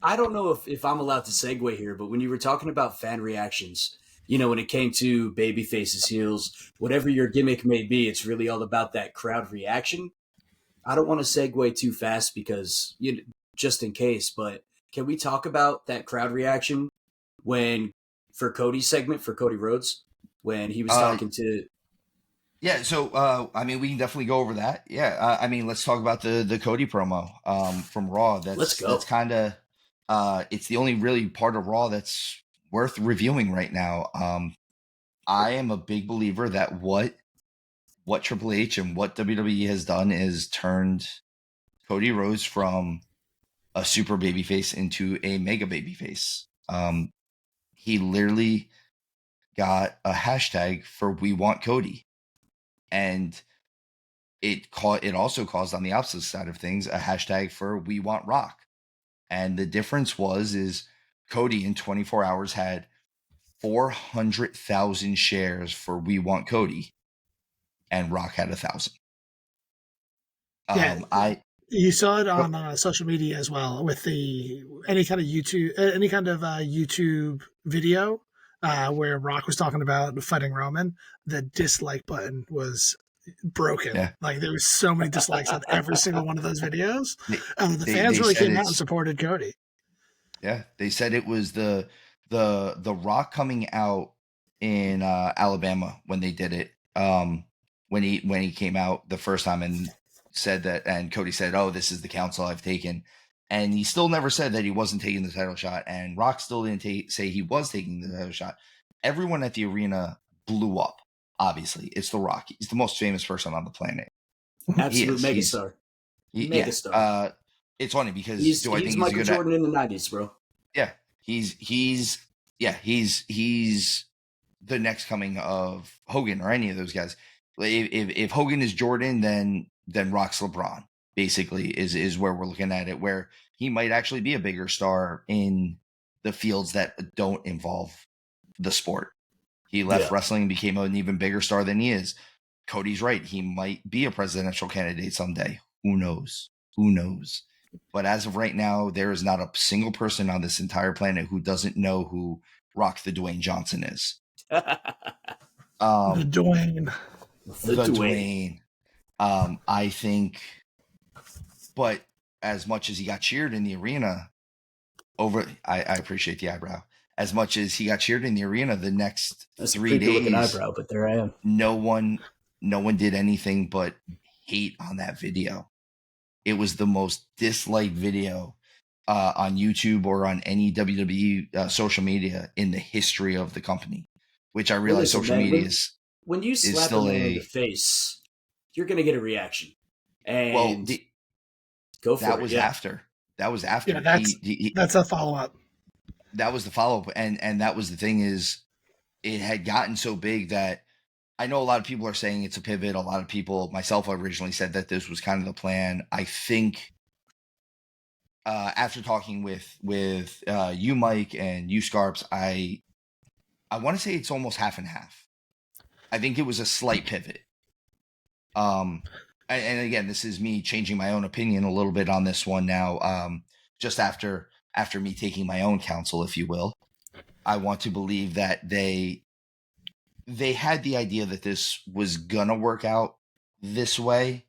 I don't know if I'm allowed to segue here, but when you were talking about fan reactions, when it came to baby faces, heels, whatever your gimmick may be, it's really all about that crowd reaction. I don't want to segue too fast because just in case, but can we talk about that crowd reaction for Cody's segment, for Cody Rhodes, when he was talking to... Yeah, so we can definitely go over that. Yeah, let's talk about the Cody promo from Raw. Let's go. That's kind of it's the only really part of Raw that's worth reviewing right now. I am a big believer that what Triple H and what WWE has done is turned Cody Rhodes from a super babyface into a mega babyface. He literally got a hashtag for "We Want Cody." And it also caused, on the opposite side of things, a hashtag for "We Want Rock." And the difference is Cody in 24 hours had 400,000 shares for "We Want Cody," and Rock had 1,000. You saw it on social media as well with any kind of YouTube video where Rock was talking about fighting Roman. The dislike button was broken. Yeah. Like there was so many dislikes on every single one of those videos. The fans really came out and supported Cody. Yeah, they said it was the Rock coming out in Alabama when they did it. When he came out the first time and said that, and Cody said, "Oh, this is the counsel I've taken," and he still never said that he wasn't taking the title shot, and Rock still didn't say he was taking the title shot. Everyone at the arena blew up. Obviously, it's The Rock. He's the most famous person on the planet. Absolute megastar. Megastar. Yeah. It's funny because he's Michael Jordan in the 90s, bro. Yeah, he's the next coming of Hogan or any of those guys. If Hogan is Jordan, then Rock's LeBron. Basically, is where we're looking at it. Where he might actually be a bigger star in the fields that don't involve the sport. He left wrestling and became an even bigger star than he is. Cody's right. He might be a presidential candidate someday. Who knows? Who knows? But as of right now, there is not a single person on this entire planet who doesn't know who Rock the Dwayne Johnson is. The Dwayne. I think, but as much as he got cheered in the arena I appreciate the eyebrow. As much as he got cheered in the arena the next 3 days, eyebrow, but there I am. No one did anything but hate on that video. It was the most disliked video on YouTube or on any WWE social media in the history of the company. Which I realize social media is when you slap a man in the face, you're going to get a reaction. And go for it. That was after. Yeah, that's a follow up. That was the follow up, and that was the thing is, it had gotten so big that I know a lot of people are saying it's a pivot. A lot of people, myself, originally said that this was kind of the plan. I think after talking with you, Mike, and you, Scarps, I want to say it's almost half and half. I think it was a slight pivot. And again, this is me changing my own opinion a little bit on this one now. Just after me taking my own counsel, if you will, I want to believe that they had the idea that this was gonna work out this way.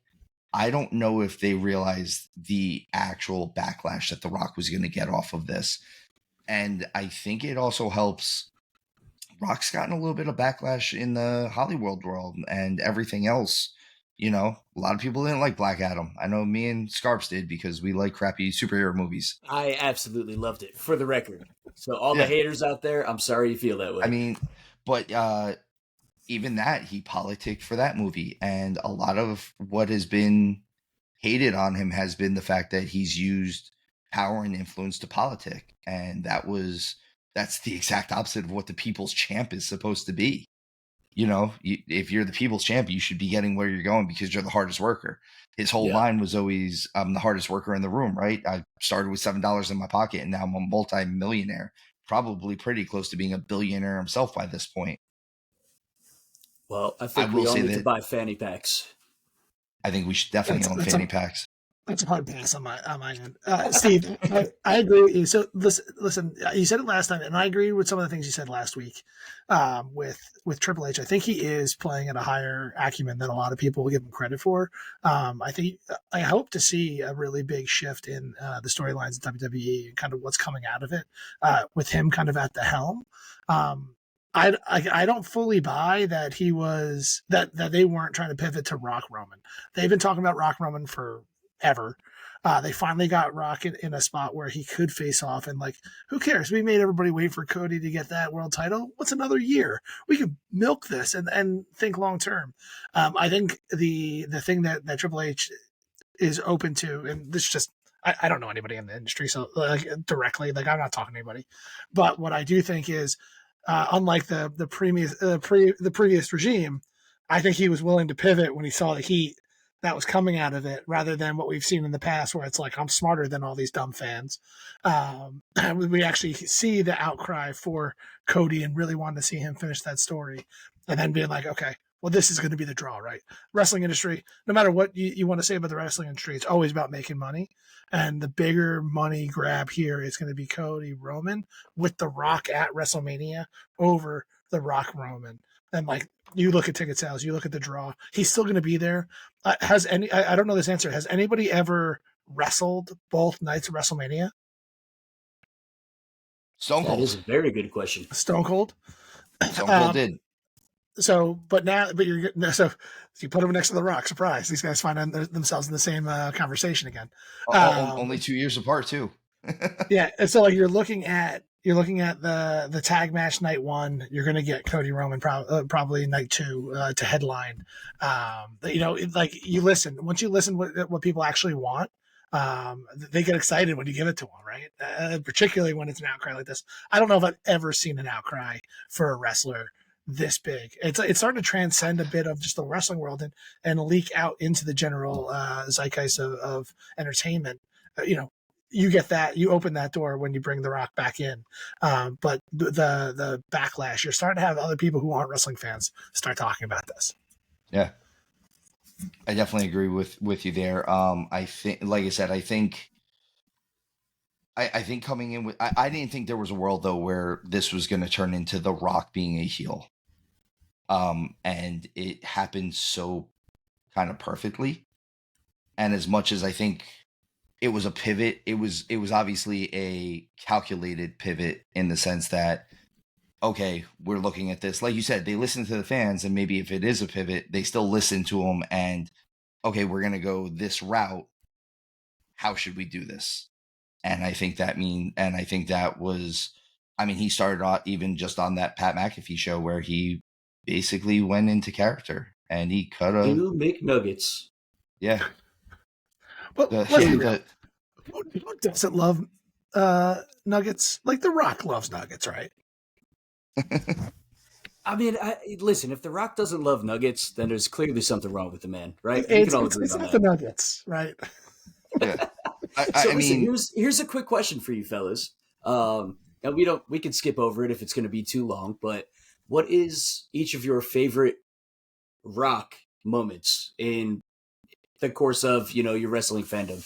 I don't know if they realized the actual backlash that The Rock was going to get off of this. And I think it also helps. Rock's gotten a little bit of backlash in the Hollywood world and everything else. You know, a lot of people didn't like Black Adam. I know me and Scarps did because we like crappy superhero movies. I absolutely loved it, for the record. So all the haters out there, I'm sorry you feel that way. I mean, but even that, he politicked for that movie. And a lot of what has been hated on him has been the fact that he's used power and influence to politic. And that's the exact opposite of what the people's champ is supposed to be. You know, if you're the people's champ, you should be getting where you're going because you're the hardest worker. His whole line was always, I'm the hardest worker in the room, right? I started with $7 in my pocket and now I'm a multi-millionaire, probably pretty close to being a billionaire himself by this point. Well, I think we all need to buy fanny packs. I think we should definitely own fanny packs. That's a hard pass on my end. Steve, I agree with you. So listen, you said it last time, and I agree with some of the things you said last week with Triple H. I think he is playing at a higher acumen than a lot of people will give him credit for. I hope to see a really big shift in the storylines in WWE and kind of what's coming out of it with him kind of at the helm. I don't fully buy that he was that they weren't trying to pivot to Rock Roman. They've been talking about Rock Roman forever. They finally got Rock in a spot where he could face off, and like, who cares? We made everybody wait for Cody to get that world title. What's another year? We could milk this and think long term. I think the thing that Triple H is open to, and this just I don't know anybody in the industry, so directly, I'm not talking to anybody, but what I do think is. Unlike the previous regime, I think he was willing to pivot when he saw the heat that was coming out of it, rather than what we've seen in the past, where it's like, I'm smarter than all these dumb fans. We actually see the outcry for Cody and really wanted to see him finish that story, and then being like, okay, well, this is going to be the draw, right? Wrestling industry, no matter what you want to say about the wrestling industry, it's always about making money. And the bigger money grab here is going to be Cody Roman with The Rock at WrestleMania over The Rock Roman. And like, you look at ticket sales, you look at the draw, he's still going to be there. I don't know this answer. Has anybody ever wrestled both nights of WrestleMania? Stone Cold. That is a very good question. Stone Cold? Stone Cold did. but you put them next to The Rock. Surprise! These guys find themselves in the same conversation again. Only 2 years apart too. Yeah, and so like you're looking at the tag match night 1. You're going to get Cody Roman probably night 2 to headline. Like once you listen what people actually want. They get excited when you give it to them, right? Particularly when it's an outcry like this. I don't know if I've ever seen an outcry for a wrestler this big. It's starting to transcend a bit of just the wrestling world and leak out into the general zeitgeist of entertainment. You get that, you open that door when you bring The Rock back in. But the backlash, you're starting to have other people who aren't wrestling fans start talking about this. Yeah. I definitely agree with you there. I think, like I said, I think coming in with, I didn't think there was a world though where this was going to turn into The Rock being a heel. And it happened so kind of perfectly. And as much as I think it was a pivot, it was obviously a calculated pivot in the sense that, okay, we're looking at this. Like you said, they listen to the fans, and maybe if it is a pivot, they still listen to them and, okay, we're going to go this route. How should we do this? And I think that was, he started out even just on that Pat McAfee show where he basically went into character and he cut a... Two McNuggets. Yeah. But who doesn't love nuggets? Like The Rock loves nuggets, right? Listen, if The Rock doesn't love nuggets, then there's clearly something wrong with the man, right? It's not the nuggets, right? Yeah. Here's a quick question for you fellas. And we can skip over it if it's going to be too long, but what is each of your favorite Rock moments in the course of, your wrestling fandom?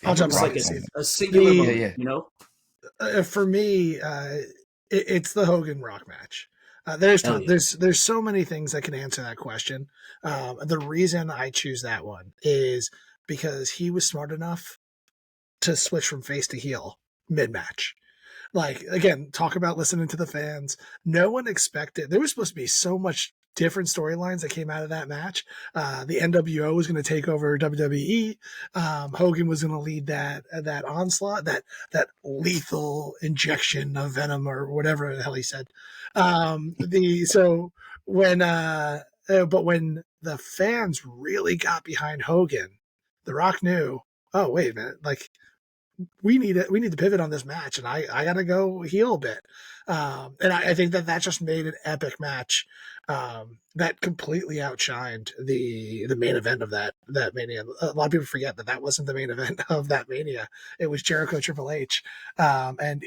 I'll jump like a singular moment, For me, it's the Hogan Rock match. There's so many things that can answer that question. The reason I choose that one is because he was smart enough to switch from face to heel mid-match. Like, again, talk about listening to the fans. No one expected. There was supposed to be so much different storylines that came out of that match. The NWO was going to take over WWE. Hogan was going to lead that onslaught, that lethal injection of venom or whatever the hell he said. But when the fans really got behind Hogan, The Rock knew, oh, wait a minute, like, we need to pivot on this match, and I got to go heel a bit. And I think that just made an epic match that completely outshined the main event of that Mania. A lot of people forget that wasn't the main event of that Mania. It was Jericho Triple H. And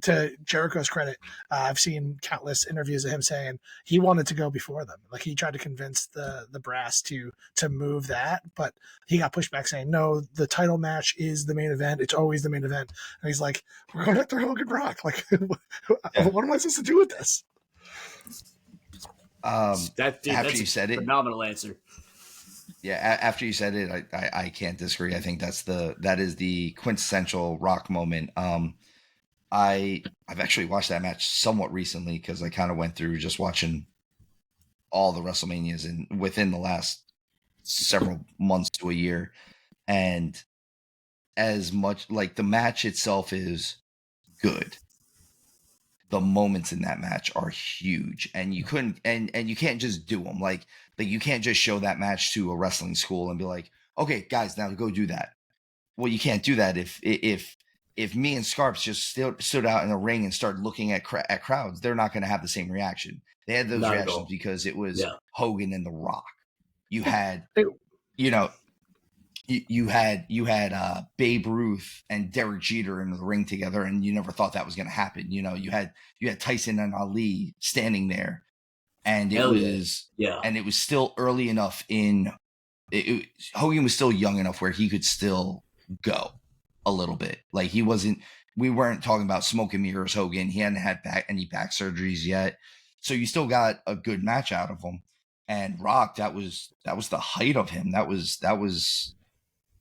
to Jericho's credit, I've seen countless interviews of him saying he wanted to go before them. Like, he tried to convince the brass to move that, but he got pushed back saying, no, the title match is the main event. It's always the main event. And he's like, we're going after Hogan Rock. Like, what am I supposed to do with this? After you said it, phenomenal answer. Yeah, after you said it, I can't disagree. I think that is the quintessential Rock moment. I've actually watched that match somewhat recently because I kind of went through just watching all the WrestleManias within the last several months to a year, and as much like the match itself is good, the moments in that match are huge, and you couldn't and you can't just do them like you can't just show that match to a wrestling school and be like, okay guys, now go do that. Well, you can't do that if me and Scarps just stood out in the ring and started looking at crowds. They're not going to have the same reaction. They had those reactions because it was Hogan and The Rock. You had you had Babe Ruth and Derek Jeter in the ring together, and you never thought that was going to happen. You had Tyson and Ali standing there, and it was still early enough Hogan was still young enough where he could still go a little bit. Like, we weren't talking about smoke and mirrors Hogan. He hadn't had any back surgeries yet, so you still got a good match out of him. And Rock, that was the height of him. That was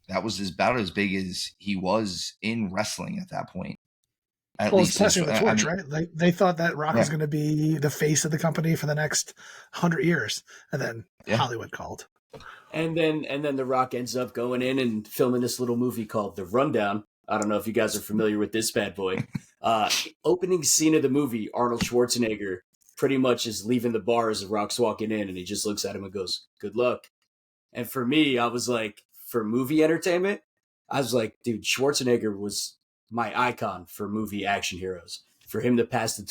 about as big as he was in wrestling at that point. At Well, it's least, passing the I torch, mean, right? They thought that Rock was yeah, going to be the face of the company for the next 100 years, and then yeah. Hollywood called. And then The Rock ends up going in and filming this little movie called The Rundown. I don't know if you guys are familiar with this bad boy. Opening scene of the movie, Arnold Schwarzenegger pretty much is leaving the bar as The Rock's walking in, and he just looks at him and goes, "Good luck." And for me, I was like, for movie entertainment, I was like, dude, Schwarzenegger was my icon for movie action heroes. For him to pass the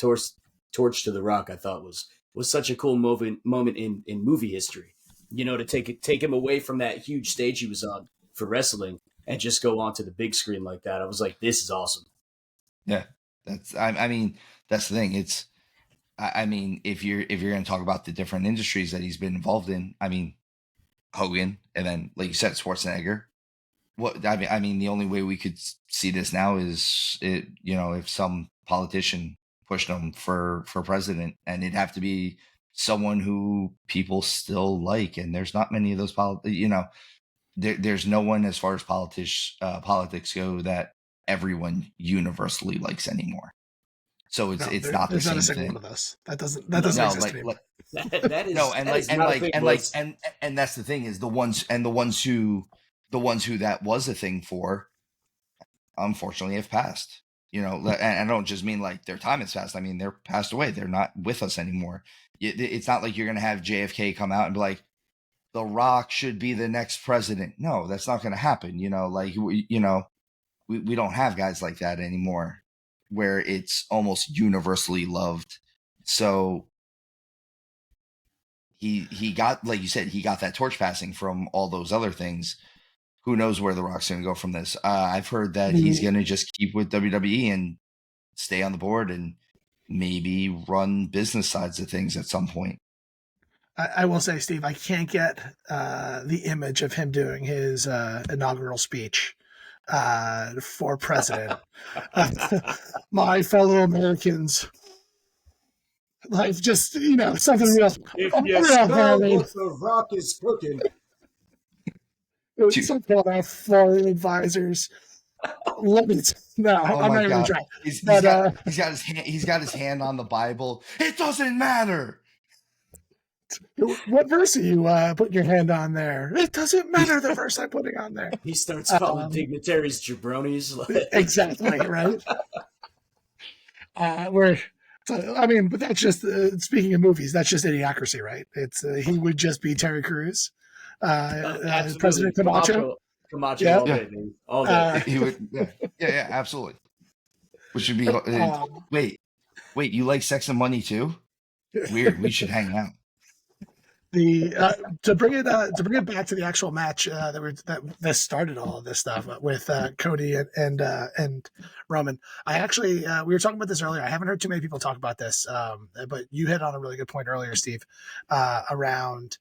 torch to The Rock, I thought was such a cool moment in movie history. You know, to take him away from that huge stage he was on for wrestling and just go onto the big screen like that. I was like, this is awesome. Yeah, I mean, that's the thing. It's, I mean, if you're going to talk about the different industries that he's been involved in, I mean, Hogan, and then like you said, Schwarzenegger. What I mean, the only way we could see this now is it, you know, if some politician pushed him for president, and it'd have to be someone who people still like, and there's not many of those you know, there's no one as far as politics go that everyone universally likes anymore. So it's not the there's not same a single thing. one of us that doesn't exist anymore. That is no, and and that's the thing is the ones who that was a thing for, unfortunately, have passed. You know, and I don't just mean like their time has passed. I mean they're passed away. They're not with us anymore. It's not like you're going to have JFK come out and be like, The Rock should be the next president. No, that's not going to happen. You know, like you know, we don't have guys like that anymore, where it's almost universally loved. So he got, like you said, he got that torch passing from all those other things. Who knows where The Rock's going to go from this? I've heard that he's going to just keep with WWE and stay on the board and maybe run business sides of things at some point. I will say, Steve, I can't get the image of him doing his inaugural speech for president. My fellow Americans, like, just, you know, something real. If you smell what The Rock is cooking. Something about foreign advisors. Let me. No, I'm not even trying. He's got his hand on the Bible. It doesn't matter. What verse are you putting your hand on there? It doesn't matter the verse I'm putting on there. He starts calling dignitaries jabronis. Exactly, right? I mean, but that's just, speaking of movies, that's just Idiocracy, right? It's he would just be Terry Crews, President Camacho. Camacho, all day. He would, yeah, absolutely. Which would be, wait, you like Sex and Money too? Weird. We should hang out. To bring it back to the actual match that started all of this stuff with Cody and Roman. I actually we were talking about this earlier. I haven't heard too many people talk about this, but you hit on a really good point earlier, Steve, around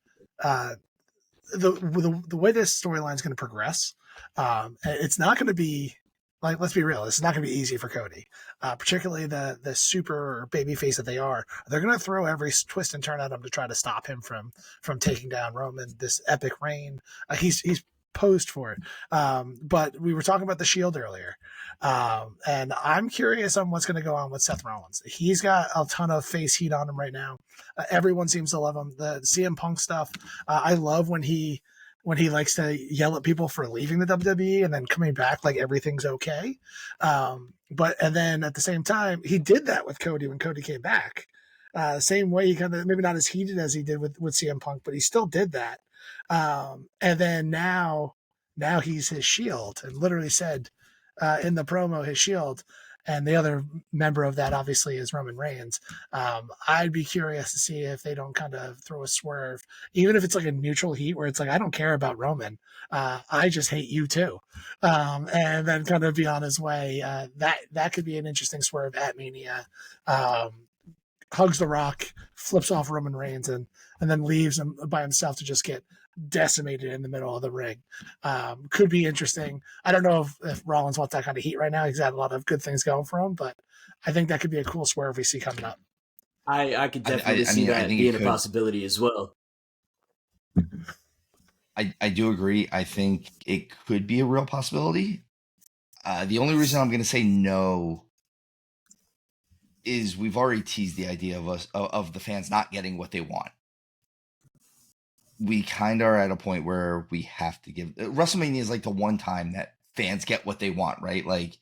the way this storyline is going to progress. It's not going to be, like, let's be real, it's not going to be easy for Cody, particularly the super babyface that they are. They're going to throw every twist and turn at him to try to stop him from taking down Roman, this epic reign. He's posed for it. But we were talking about the Shield earlier, and I'm curious on what's going to go on with Seth Rollins. He's got a ton of face heat on him right now. Everyone seems to love him. The CM Punk stuff, I love when he likes to yell at people for leaving the WWE and then coming back like everything's okay. And then at the same time, he did that with Cody when Cody came back. Same way, he kind of, maybe not as heated as he did with CM Punk, but he still did that. And then now he's his Shield, and literally said in the promo, his Shield. And the other member of that, obviously, is Roman Reigns. I'd be curious to see if they don't kind of throw a swerve, even if it's like a neutral heat where it's like, I don't care about Roman. I just hate you too. And then kind of be on his way. That could be an interesting swerve at Mania. Hugs The Rock, flips off Roman Reigns, and then leaves him by himself to just get decimated in the middle of the ring. Could be interesting. I don't know if Rollins wants that kind of heat right now. He's got a lot of good things going for him, but I think that could be a cool swerve we see coming up. I could definitely see that being a possibility as well. I do agree. I think it could be a real possibility. The only reason I'm going to say no is we've already teased the idea of the fans not getting what they want. We kind of are at a point where we have to give WrestleMania is like the one time that fans get what they want, right? Like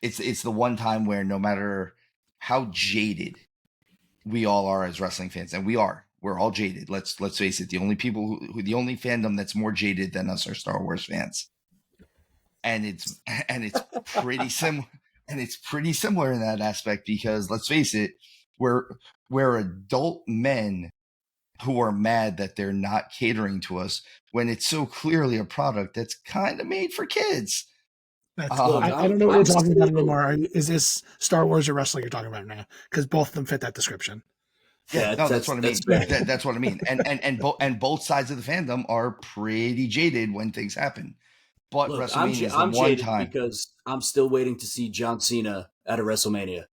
it's the one time where no matter how jaded we all are as wrestling fans, and we're all jaded. Let's face it. The only people the only fandom that's more jaded than us are Star Wars fans. And it's pretty similar. And it's pretty similar in that aspect because let's face it, we're adult men who are mad that they're not catering to us when it's so clearly a product that's kind of made for kids. I don't know what you're talking about anymore. Is this Star Wars or wrestling you're talking about now? Because both of them fit that description. Yeah, no, that's what I mean. That's what I mean. And both sides of the fandom are pretty jaded when things happen. But look, WrestleMania is the one time because I'm still waiting to see John Cena at a WrestleMania.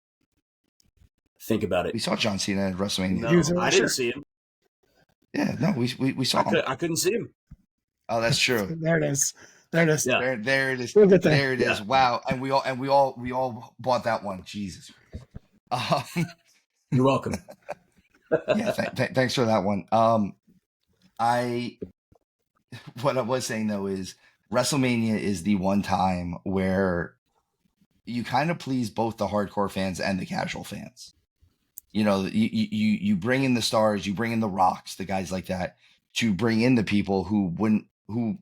Think about it. We saw John Cena at WrestleMania. No, I didn't see him. Yeah, no, we saw him. I couldn't see him. Oh, that's true. There it is. Yeah. There it is. There it is. Yeah. Wow. And we all bought that one. Jesus. You're welcome. Yeah. Thanks for that one. What I was saying though is WrestleMania is the one time where you kind of please both the hardcore fans and the casual fans. You know, you bring in the stars, you bring in the Rocks, the guys like that, to bring in the people who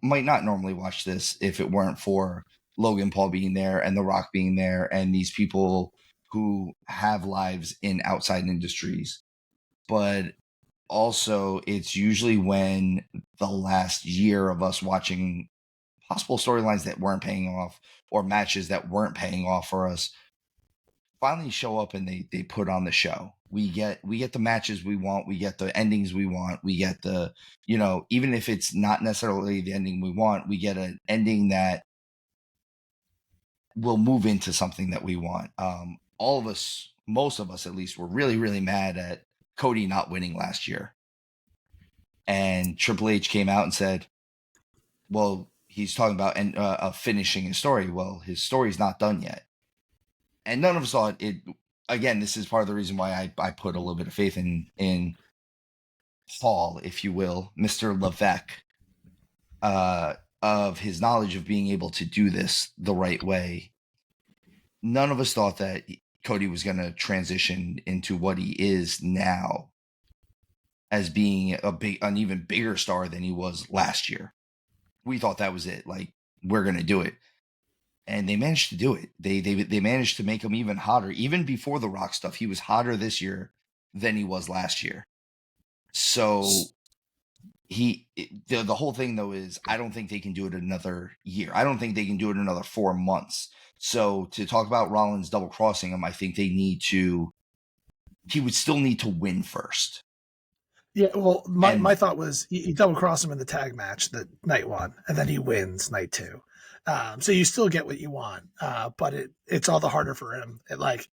might not normally watch this if it weren't for Logan Paul being there and The Rock being there and these people who have lives in outside industries. But also it's usually when the last year of us watching possible storylines that weren't paying off or matches that weren't paying off for us finally show up and they put on the show. We get the matches we want. We get the endings we want. We get the, even if it's not necessarily the ending we want, we get an ending that will move into something that we want. All of us, most of us at least, were really, really mad at Cody not winning last year. And Triple H came out and said, well, he's talking about finishing his story. Well, his story's not done yet. And none of us thought it. Again, this is part of the reason why I put a little bit of faith in Paul, if you will, Mr. Levesque, of his knowledge of being able to do this the right way. None of us thought that Cody was going to transition into what he is now as being an even bigger star than he was last year. We thought that was it. Like, we're going to do it. And they managed to do it. They managed to make him even hotter. Even before the Rock stuff, he was hotter this year than he was last year. So the whole thing though is I don't think they can do it another year. I don't think they can do it another 4 months. So to talk about Rollins double crossing him, I think he would still need to win first. Yeah, well, my thought was you double cross him in the tag match, the night one, and then he wins night two. So you still get what you want, but it's all the harder for him.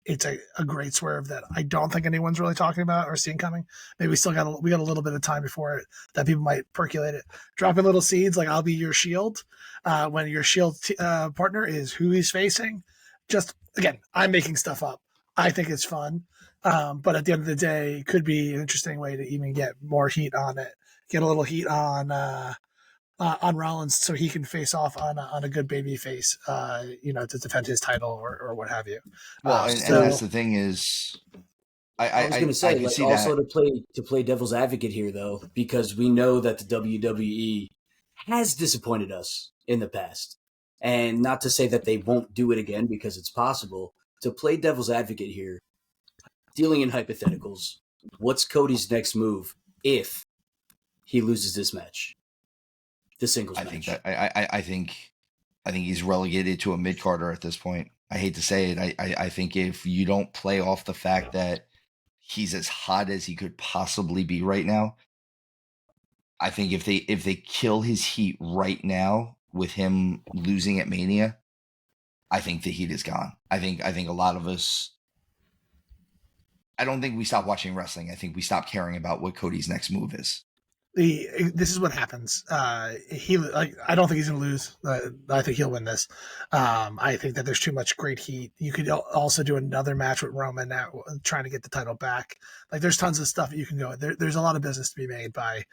It's a great swerve that I don't think anyone's really talking about or seeing coming. Maybe we got a little bit of time before it that people might percolate it. Dropping little seeds like I'll be your shield when your shield partner is who he's facing. Just again, I'm making stuff up. I think it's fun, but at the end of the day, it could be an interesting way to even get more heat on it. Get a little heat on Rollins so he can face off on a good baby face, to defend his title or what have you. Well, and that's the thing is, I was going to say, also to play devil's advocate here though, because we know that the WWE has disappointed us in the past, and not to say that they won't do it again because it's possible. To play devil's advocate here, dealing in hypotheticals, what's Cody's next move if he loses this match? The singles match. I think he's relegated to a mid-carder at this point. I hate to say it. I think if you don't play off the fact that he's as hot as he could possibly be right now, I think if they kill his heat right now with him losing at Mania, I think the heat is gone. I think a lot of us, I don't think we stop watching wrestling. I think we stop caring about what Cody's next move is. this is what happens. I don't think he's going to lose. I think he'll win this. I think that there's too much great heat. You could also do another match with Roman now, trying to get the title back. Like, there's tons of stuff that you can go. There's a lot of business to be made by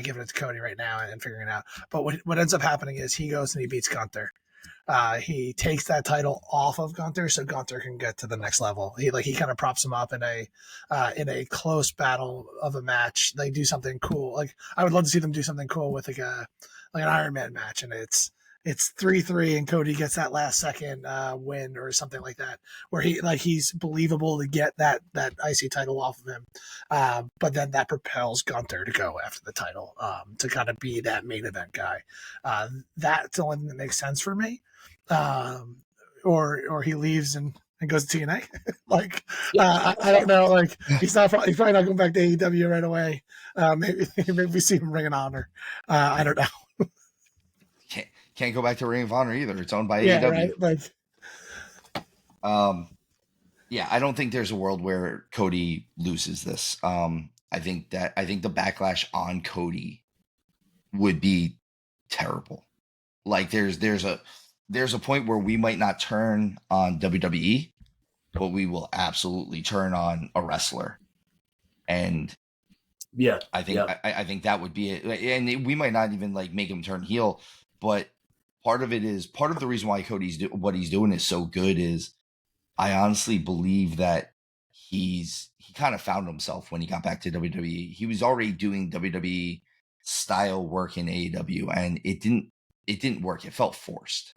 giving it to Cody right now and figuring it out. But what ends up happening is he goes and he beats Gunther. He takes that title off of Gunther so Gunther can get to the next level. He kind of props him up in a close battle of a match. They do something cool. Like, I would love to see them do something cool with like an Iron Man match, and it's 3-3 and Cody gets that last second win or something like that, where he's believable to get that IC title off of him. But then that propels Gunther to go after the title, to kind of be that main event guy. That's the only thing that makes sense for me. Or he leaves and goes to TNA. I don't know. Like, he's probably not going back to AEW right away. Maybe we see him Ring of Honor. I don't know. Can't go back to Ring of Honor either. It's owned by AEW. Right? Yeah, I don't think there's a world where Cody loses this. I think the backlash on Cody would be terrible. Like, there's a point where we might not turn on WWE, but we will absolutely turn on a wrestler. And yeah, I think that would be it. And we might not even like make him turn heel, but part of the reason why Cody's what he's doing is so good is I honestly believe that he kind of found himself when he got back to WWE. He was already doing WWE style work in AEW, and it didn't work. It felt forced.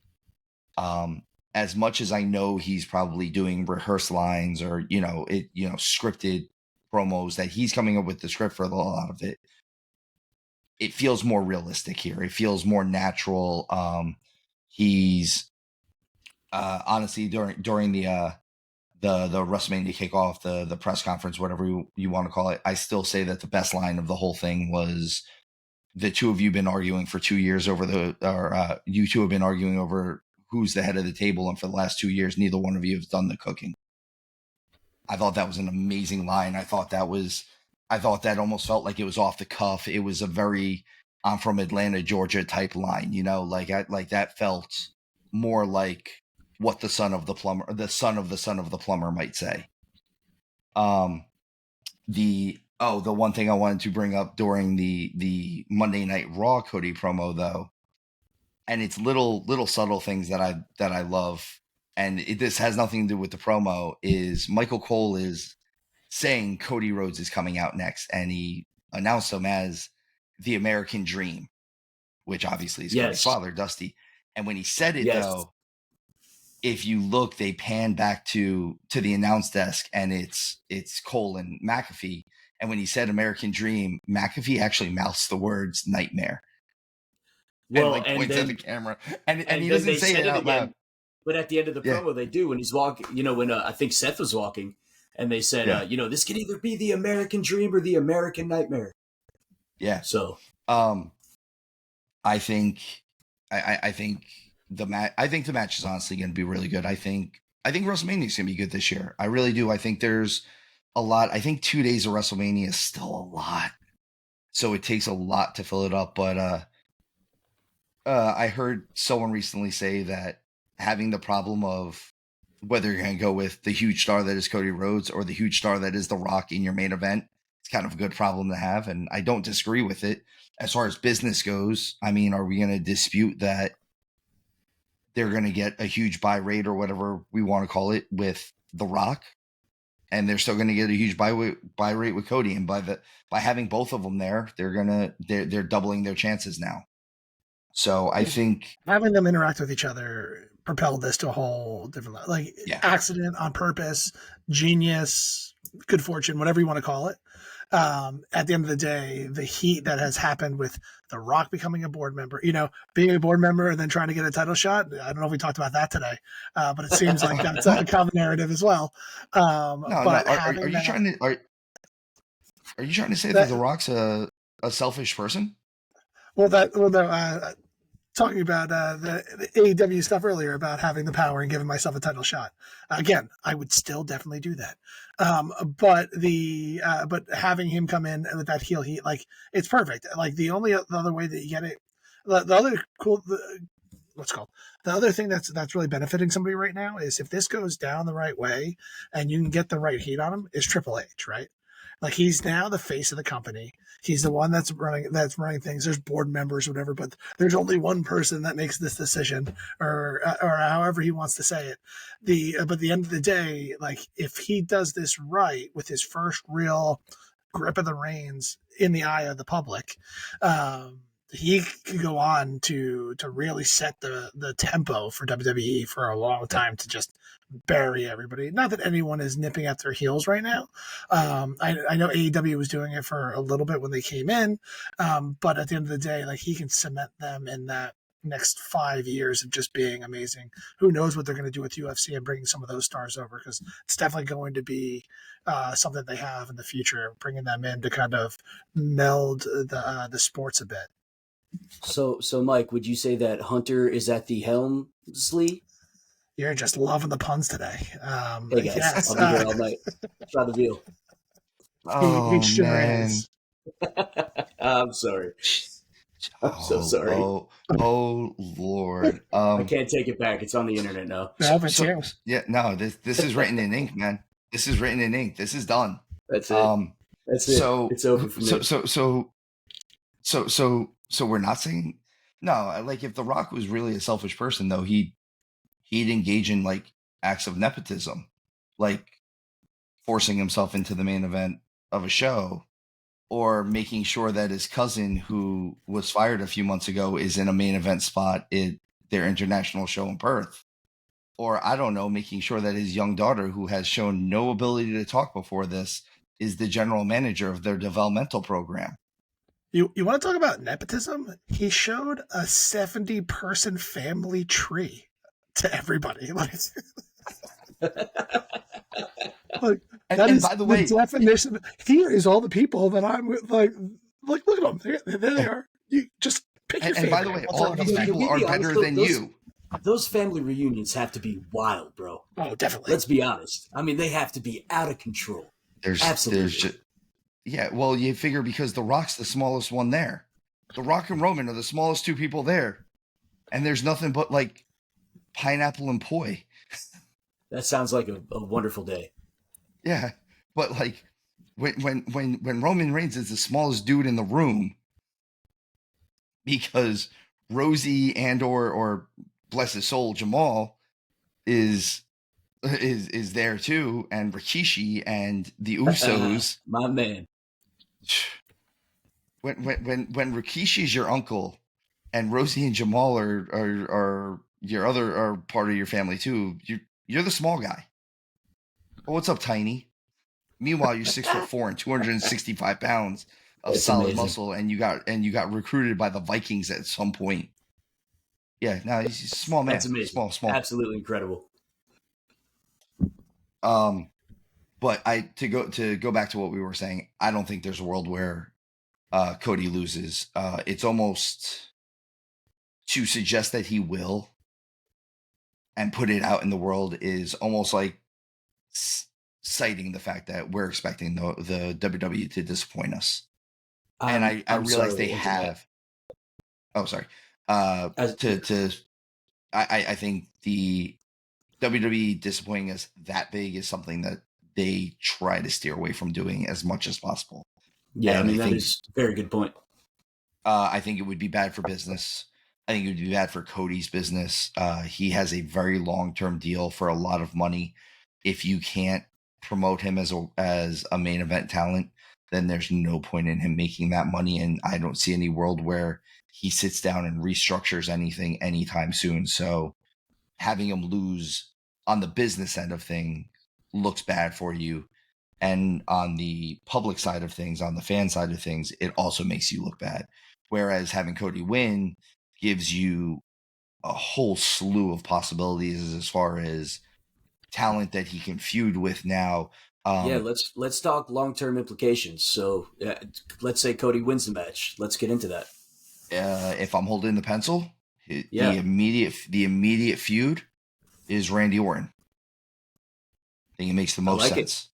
As much as I know he's probably doing rehearsed lines or scripted promos, that he's coming up with the script for a lot of it, it feels more realistic here. It feels more natural. He's honestly during the WrestleMania kickoff, the press conference, whatever you want to call it, I still say that the best line of the whole thing was, "The two of you have been arguing for 2 years you two have been arguing over who's the head of the table, and for the last 2 years, neither one of you has done the cooking." I thought that was an amazing line. I thought that almost felt like it was off the cuff. It was a very "I'm from Atlanta, Georgia" type line, like that felt more like what the son of the plumber might say. The one thing I wanted to bring up during the Monday Night Raw Cody promo, though, and it's little subtle things that I love, and this has nothing to do with the promo, is Michael Cole is saying Cody Rhodes is coming out next, and he announced him as the American Dream, which obviously is Cody's father, Dusty. And when he said it, though, if you look, they pan back to the announce desk, and it's Cole and McAfee. And when he said American Dream, McAfee actually mouths the words "nightmare." Well, and points at the camera, and he doesn't say it out loud. But at the end of the promo, they do when he's walking. When I think Seth was walking, and they said, this can either be the American Dream or the American Nightmare. Yeah. So, I think the match is honestly going to be really good. I think WrestleMania is going to be good this year. I really do. I think there's a lot. I think 2 days of WrestleMania is still a lot, so it takes a lot to fill it up. But I heard someone recently say that having the problem of whether you're going to go with the huge star that is Cody Rhodes or the huge star that is The Rock in your main event, it's kind of a good problem to have, and I don't disagree with it. As far as business goes, I mean, are we going to dispute that they're going to get a huge buy rate or whatever we want to call it with The Rock, and they're still going to get a huge buy rate with Cody? And by having both of them there, they're doubling their chances now. So I think having them interact with each other propelled this to a whole different level. Accident, on purpose, genius, good fortune, whatever you want to call it. At the end of the day, the heat that has happened with The Rock becoming a board member, being a board member and then trying to get a title shot. I don't know if we talked about that today, but it seems like that's a common narrative as well. Are you trying to say that The Rock's a selfish person? No. talking about the AEW stuff earlier about having the power and giving myself a title shot. Again, I would still definitely do that. But having him come in with that heel heat, like, it's perfect. Like, the other way that you get it, the other cool, what's called the other thing that's really benefiting somebody right now is if this goes down the right way and you can get the right heat on him, is Triple H, right? Like, he's now the face of the company. He's the one that's running things. There's board members or whatever, but there's only one person that makes this decision, or however he wants to say it. But at the end of the day, like, if he does this right with his first real grip of the reins in the eye of the public, he could go on to really set the tempo for WWE for a long time, to just bury everybody. Not that anyone is nipping at their heels right now. I know AEW was doing it for a little bit when they came in, but at the end of the day, like, he can cement them in that next 5 years of just being amazing. Who knows what they're going to do with UFC and bringing some of those stars over, because it's definitely going to be something they have in the future, bringing them in to kind of meld the sports a bit. So Mike, would you say that Hunter is at the helm, Slee? You're just loving the puns today. Hey guys, yes, I'll be here all night. Try the deal. Oh, he sure man. is. I'm sorry. I'm so sorry. Oh Lord. I can't take it back. It's on the internet now. No, this is written in ink, man. This is written in ink. This is done. That's it. That's it. So it's over for me. So we're not saying no. Like, if The Rock was really a selfish person, though, he'd engage in, like, acts of nepotism, like forcing himself into the main event of a show, or making sure that his cousin, who was fired a few months ago, is in a main event spot at their international show in Perth. Or, I don't know, making sure that his young daughter, who has shown no ability to talk before this, is the general manager of their developmental program. You want to talk about nepotism? He showed a 70-person family tree to everybody. Like, and by the way, definition. Here is all the people that I'm with. Like, look at them. There they are. You just pick your favorite. And by the way, all of these people are better than you. Those family reunions have to be wild, bro. Oh, definitely. Let's be honest. I mean, they have to be out of control. Absolutely. Yeah, well, you figure because The Rock's the smallest one there. The Rock and Roman are the smallest two people there. And there's nothing but, like, pineapple and poi. That sounds like a wonderful day. Yeah, but, like, when Roman Reigns is the smallest dude in the room, because Rosie and or bless his soul, Jamal is there too, and Rikishi and the Usos. My man. When Rikishi's your uncle, and Rosie and Jamal are your other are part of your family too, you're the small guy. Oh, what's up, Tiny? Meanwhile, you're 6'4" and 265 pounds of That's solid amazing. muscle, and you got recruited by the Vikings at some point. Yeah, no, he's a small man. That's amazing. Small. Absolutely incredible. But to go back to what we were saying, I don't think there's a world where Cody loses. It's almost to suggest that he will and put it out in the world is almost like citing the fact that we're expecting the WWE to disappoint us. And I realize they have. Oh, sorry. I think the WWE disappointing us that big is something that they try to steer away from doing as much as possible. Yeah, and I mean, that is a very good point. I think it would be bad for business. I think it would be bad for Cody's business. He has a very long-term deal for a lot of money. If you can't promote him as a main event talent, then there's no point in him making that money. And I don't see any world where he sits down and restructures anything anytime soon. So having him lose on the business end of things looks bad for you. And on the public side of things, on the fan side of things, it also makes you look bad. Whereas having Cody win gives you a whole slew of possibilities as far as talent that he can feud with now. Yeah, let's talk long-term implications. So let's say Cody wins the match. Let's get into that. If I'm holding the pencil, The immediate feud is Randy Orton. I think it makes the most sense.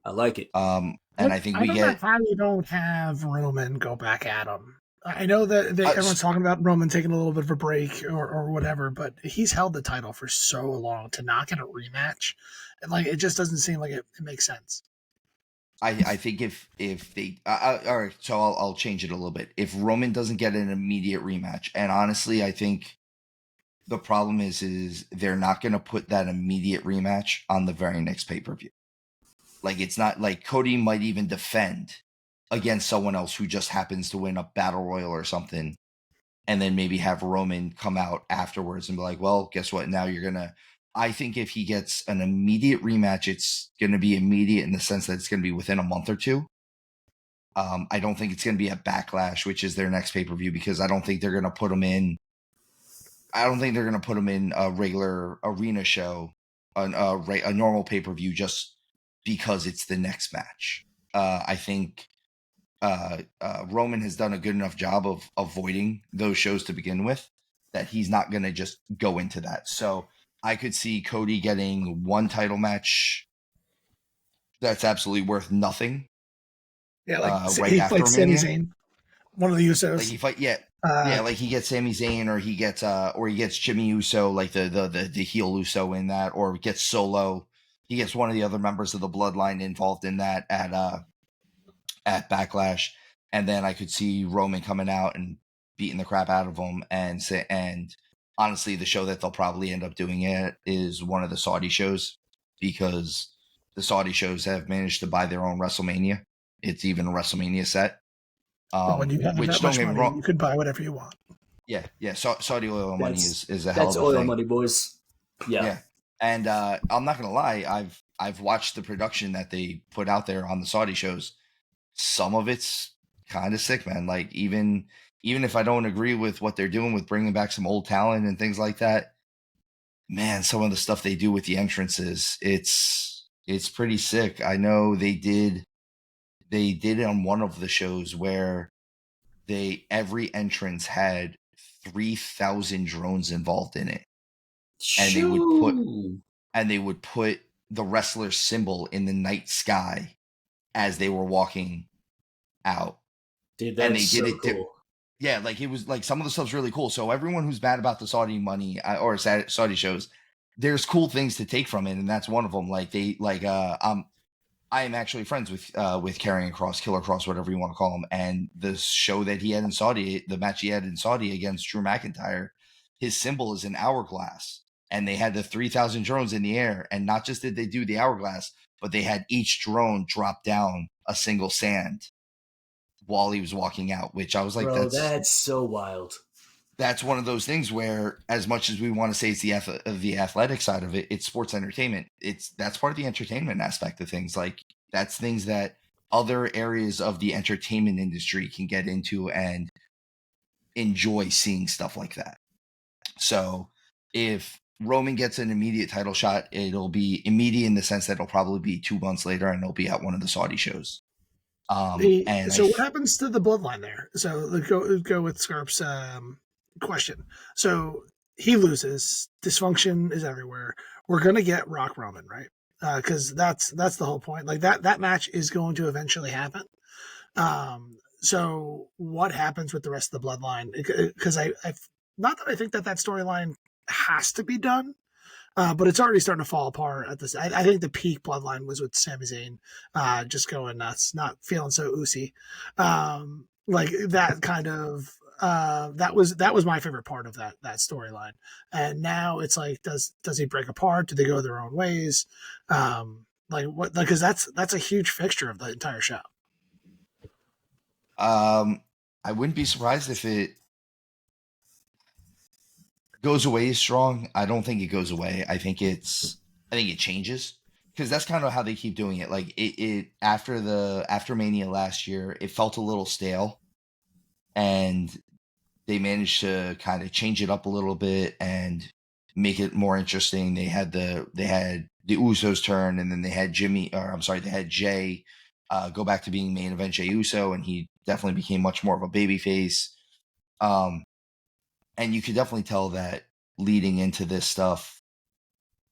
I like it. And I think I don't know how you don't have Roman go back at him. I know that everyone's talking about Roman taking a little bit of a break or whatever, but he's held the title for so long to not get a rematch, and like it just doesn't seem like it makes sense. I think if they all right, so I'll change it a little bit. If Roman doesn't get an immediate rematch, and honestly, I think the problem is they're not going to put that immediate rematch on the very next pay-per-view. Like, it's not like Cody might even defend against someone else who just happens to win a battle royal or something, and then maybe have Roman come out afterwards and be like, well, guess what? Now you're going to, I think if he gets an immediate rematch, it's going to be immediate in the sense that it's going to be within a month or two. I don't think it's going to be a Backlash, which is their next pay-per-view, because I don't think they're going to put him in. I don't think they're going to put him in a regular arena show, a normal pay-per-view, just because it's the next match. I think Roman has done a good enough job of avoiding those shows to begin with that he's not going to just go into that. So I could see Cody getting one title match that's absolutely worth nothing. Yeah, like right he after fights Sami Zayn, one of the Usos. Like like he gets Sami Zayn, or he gets Jimmy Uso, like the heel Uso in that, or gets Solo. He gets one of the other members of the bloodline involved in that at Backlash, and then I could see Roman coming out and beating the crap out of him, and honestly, the show that they'll probably end up doing it is one of the Saudi shows, because the Saudi shows have managed to buy their own WrestleMania. It's even a WrestleMania set. When you have that much money, you can buy whatever you want. Yeah. Saudi oil money is a hell of a thing. That's oil money, boys. Yeah. And I'm not gonna lie, I've watched the production that they put out there on the Saudi shows. Some of it's kind of sick, man. Like, even if I don't agree with what they're doing with bringing back some old talent and things like that, man, some of the stuff they do with the entrances, it's pretty sick. I know they did it on one of the shows where every entrance had 3,000 drones involved in it. And they would put the wrestler's symbol in the night sky as they were walking out. Dude, that's so cool. Yeah, like, it was like, some of the stuff's really cool. So everyone who's mad about the Saudi money or Saudi shows, there's cool things to take from it, and that's one of them. Like, I am actually friends with Karrion Kross, Killer Kross, whatever you want to call him, and the show that he had in Saudi, the match he had in Saudi against Drew McIntyre, his symbol is an hourglass, and they had the 3,000 drones in the air, and not just did they do the hourglass, but they had each drone drop down a single sand while he was walking out, which I was like, bro, that's so wild. That's one of those things where, as much as we want to say it's the athletic side of it, it's sports entertainment. That's part of the entertainment aspect of things. Like, that's things that other areas of the entertainment industry can get into and enjoy seeing stuff like that. So if Roman gets an immediate title shot, it'll be immediate in the sense that it'll probably be 2 months later, and it'll be at one of the Saudi shows. What happens to the bloodline there? So go with Scarp's question. So he loses. Dysfunction is everywhere. We're gonna get Rock Roman, right? Because that's the whole point. Like, that match is going to eventually happen. So what happens with the rest of the bloodline? Because I've not that I think that storyline has to be done. But it's already starting to fall apart at this. I think the peak bloodline was with Sami Zayn, just going nuts, not feeling so oozy. Like, that kind of that was my favorite part of that storyline. And now it's like, does he break apart? Do they go their own ways? Because that's a huge fixture of the entire show. I wouldn't be surprised if it goes away strong. I don't think it goes away. I think it changes, because that's kind of how they keep doing it. Like, it after Mania last year, it felt a little stale, and they managed to kind of change it up a little bit and make it more interesting. They had the Usos turn, and then they had Jay go back to being main event Jey Uso, and he definitely became much more of a babyface. And you could definitely tell that leading into this stuff,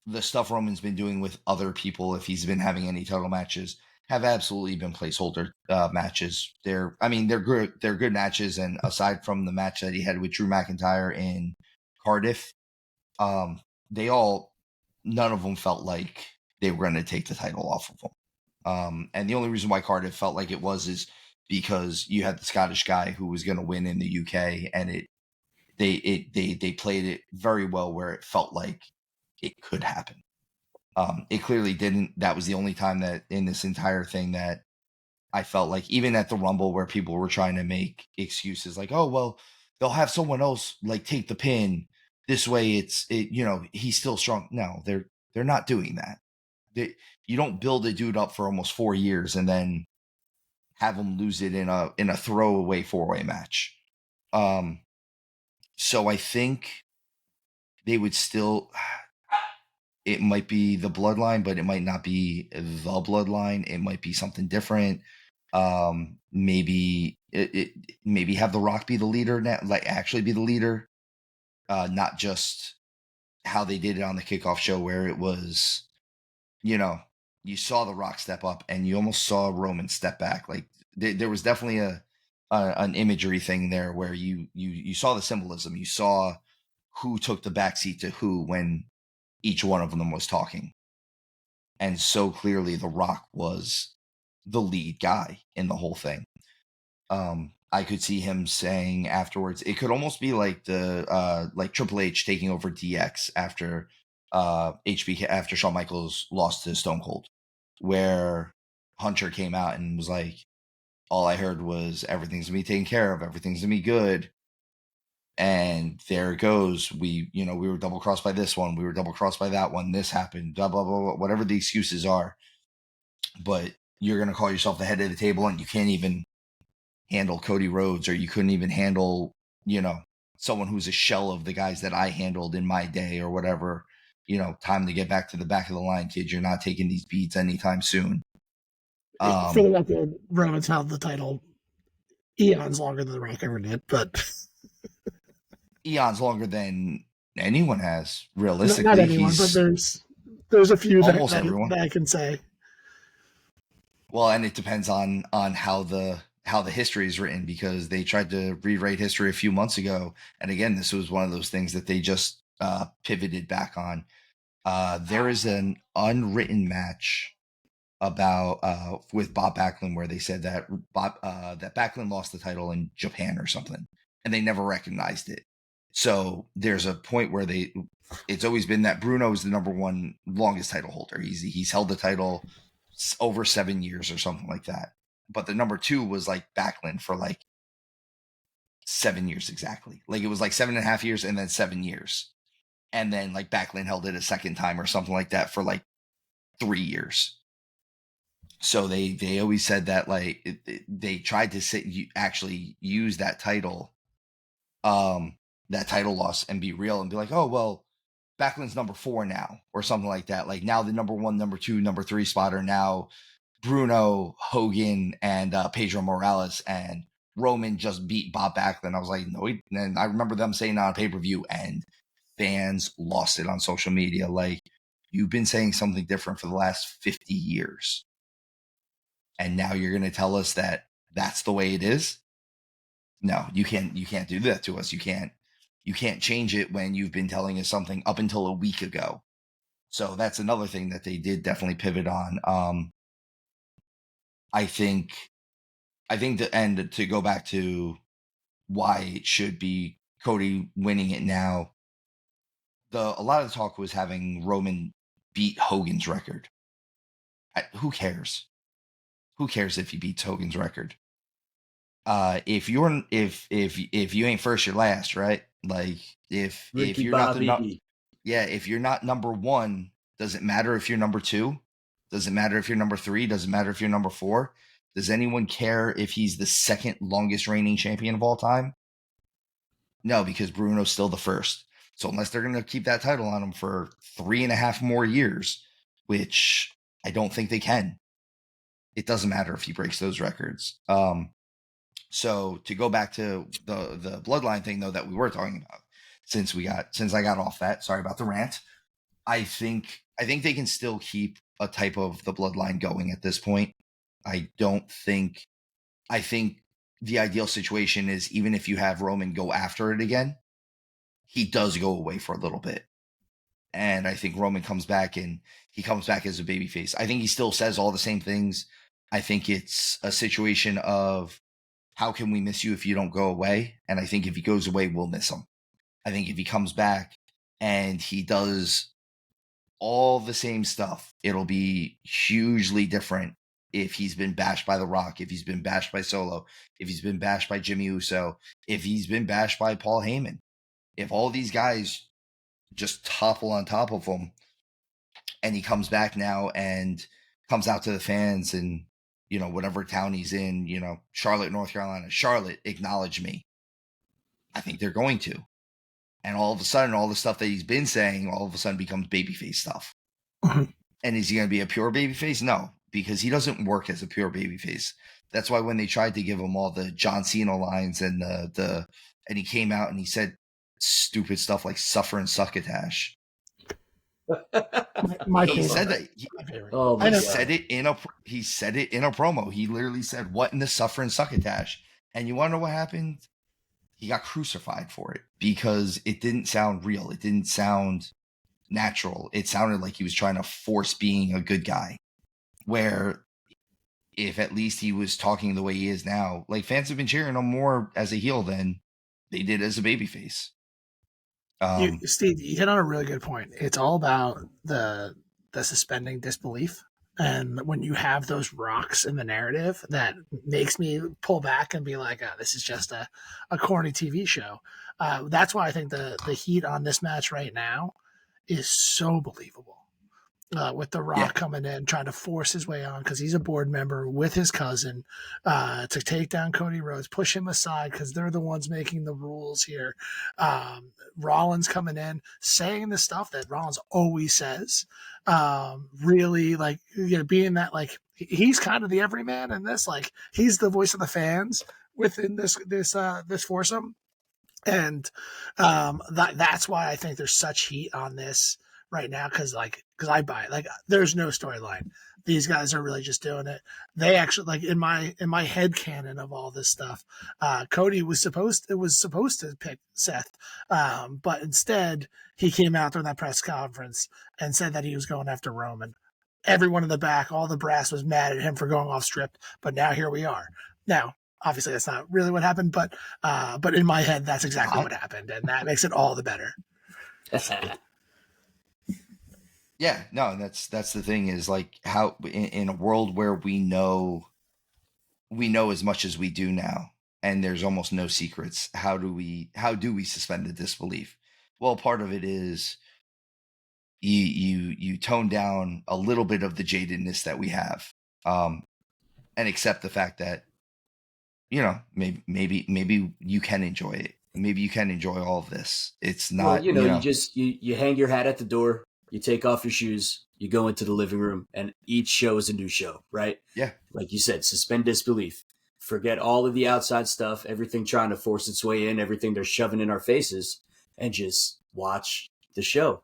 the stuff Roman's been doing with other people, if he's been having any title matches, have absolutely been placeholder matches. They're good. They're good matches. And aside from the match that he had with Drew McIntyre in Cardiff, none of them felt like they were going to take the title off of them. And the only reason why Cardiff felt like it is because you had the Scottish guy who was going to win in the UK, and they played it very well where it felt like it could happen. It clearly didn't. That was the only time that in this entire thing that I felt like, even at the Rumble where people were trying to make excuses like, oh, well, they'll have someone else like take the pin. This way he's still strong. No, they're not doing that. You don't build a dude up for almost 4 years and then have him lose it in a throwaway 4-way match. So I think they would still, it might be the bloodline, but it might not be the bloodline. It might be something different. Maybe have The Rock be the leader now, like actually be the leader, not just how they did it on the kickoff show where it was, you saw The Rock step up and you almost saw Roman step back. Like there was definitely an imagery thing there where you saw the symbolism. You saw who took the backseat to who when each one of them was talking. And so clearly The Rock was the lead guy in the whole thing. I could see him saying afterwards, it could almost be like the like Triple H taking over DX after HBK, after Shawn Michaels lost to Stone Cold, where Hunter came out and was like, all I heard was everything's gonna be taken care of, everything's gonna be good. And there it goes. We were double crossed by this one, we were double crossed by that one, this happened, blah blah blah, blah, whatever the excuses are. But you're gonna call yourself the head of the table and you can't even handle Cody Rhodes, or you couldn't even handle, someone who's a shell of the guys that I handled in my day or whatever. Time to get back to the back of the line, kid. You're not taking these beats anytime soon. For the record, Roman's held the title eons longer than The Rock ever did, but eons longer than anyone has, realistically. Not anyone, but there's a few that I can say. Well, and it depends on how the history is written, because they tried to rewrite history a few months ago, and again, this was one of those things that they just pivoted back on. There is an unwritten match about with Bob Backlund where they said that that Backlund lost the title in Japan or something, and they never recognized it. So there's a point where it's always been that Bruno is the number one longest title holder. He's held the title over 7 years or something like that. But the number two was like Backlund for like 7 years exactly. Like it was like 7.5 years and then 7 years. And then like Backlund held it a second time or something like that for like 3 years. So they always said that like they tried to actually use that title loss and be real and be like, oh, well, Backlund's number 4 now or something like that. Like now the number 1, number 2, number 3 spot are now Bruno, Hogan, and Pedro Morales, and Roman just beat Bob Backlund. I was like, no, and I remember them saying on pay-per-view, and fans lost it on social media. Like, you've been saying something different for the last 50 years. And now you're going to tell us that that's the way it is? No, you can't do that to us. You can't change it when you've been telling us something up until a week ago. So that's another thing that they did definitely pivot on. I think to go back to why it should be Cody winning it now, a lot of the talk was having Roman beat Hogan's record. Who cares? Who cares if he beats Hogan's record? If you ain't first, you're last, right? Like if you're Bobby. Not if you're not number 1, does it matter if you're number 2? Does it matter if you're number 3? Does it matter if you're number 4? Does anyone care if he's the second longest reigning champion of all time? No, because Bruno's still the first. So unless they're going to keep that title on him for 3.5 more years, which I don't think they can, it doesn't matter if he breaks those records. So to go back to the bloodline thing, though, that we were talking about, since I got off that. Sorry about the rant. I think they can still keep a type of the bloodline going at this point. I think the ideal situation is, even if you have Roman go after it again, he does go away for a little bit. And I think Roman comes back, and he comes back as a babyface. I think he still says all the same things. I think it's a situation of, how can we miss you if you don't go away? And I think if he goes away, we'll miss him. I think if he comes back and he does all the same stuff, it'll be hugely different if he's been bashed by The Rock, if he's been bashed by Solo, if he's been bashed by Jimmy Uso, if he's been bashed by Paul Heyman. If all these guys just topple on top of him, and he comes back now and comes out to the fans, and, you know, whatever town he's in, you know, Charlotte, North Carolina, Charlotte, acknowledge me. I think they're going to. And all of a sudden, all the stuff that he's been saying, all of a sudden becomes babyface stuff. And is he going to be a pure babyface? No, because he doesn't work as a pure babyface. That's why when they tried to give him all the John Cena lines and and he came out and he said stupid stuff like "suffer and succotash." He said that. He said it in a promo. He literally said, "What in the suffer and succotash?" And you want to know what happened? He got crucified for it, because it didn't sound real. It didn't sound natural. It sounded like he was trying to force being a good guy, where if at least he was talking the way he is now, like, fans have been cheering him more as a heel than they did as a babyface. Steve, you hit on a really good point. It's all about the suspending disbelief. And when you have those rocks in the narrative, that makes me pull back and be like, oh, this is just a corny TV show. That's why I think the heat on this match right now is so believable. With The Rock coming in, trying to force his way on because he's a board member with his cousin to take down Cody Rhodes, push him aside because they're the ones making the rules here. Rollins coming in, saying the stuff that Rollins always says. Really, like, you know, being that, like, he's kind of the everyman in this. Like, he's the voice of the fans within this foursome, and that's why I think there's such heat on this right now, because I buy it. Like, there's no storyline. These guys are really just doing it. They actually, like, in my head canon of all this stuff, Cody was supposed to pick Seth, but instead he came out during that press conference and said that he was going after Roman. Everyone in the back, all the brass, was mad at him for going off script, but now here we are. Now, obviously that's not really what happened, but in my head that's exactly what happened, and that makes it all the better. Yeah, no, that's the thing, is like, how in a world where we know as much as we do now, and there's almost no secrets, how do we suspend the disbelief? Well, part of it is you tone down a little bit of the jadedness that we have, and accept the fact that, you know, maybe you can enjoy it. Maybe you can enjoy all of this. It's not, well, you hang your hat at the door. You take off your shoes, you go into the living room, and each show is a new show, right? Yeah. Like you said, suspend disbelief. Forget all of the outside stuff, everything trying to force its way in, everything they're shoving in our faces, and just watch the show.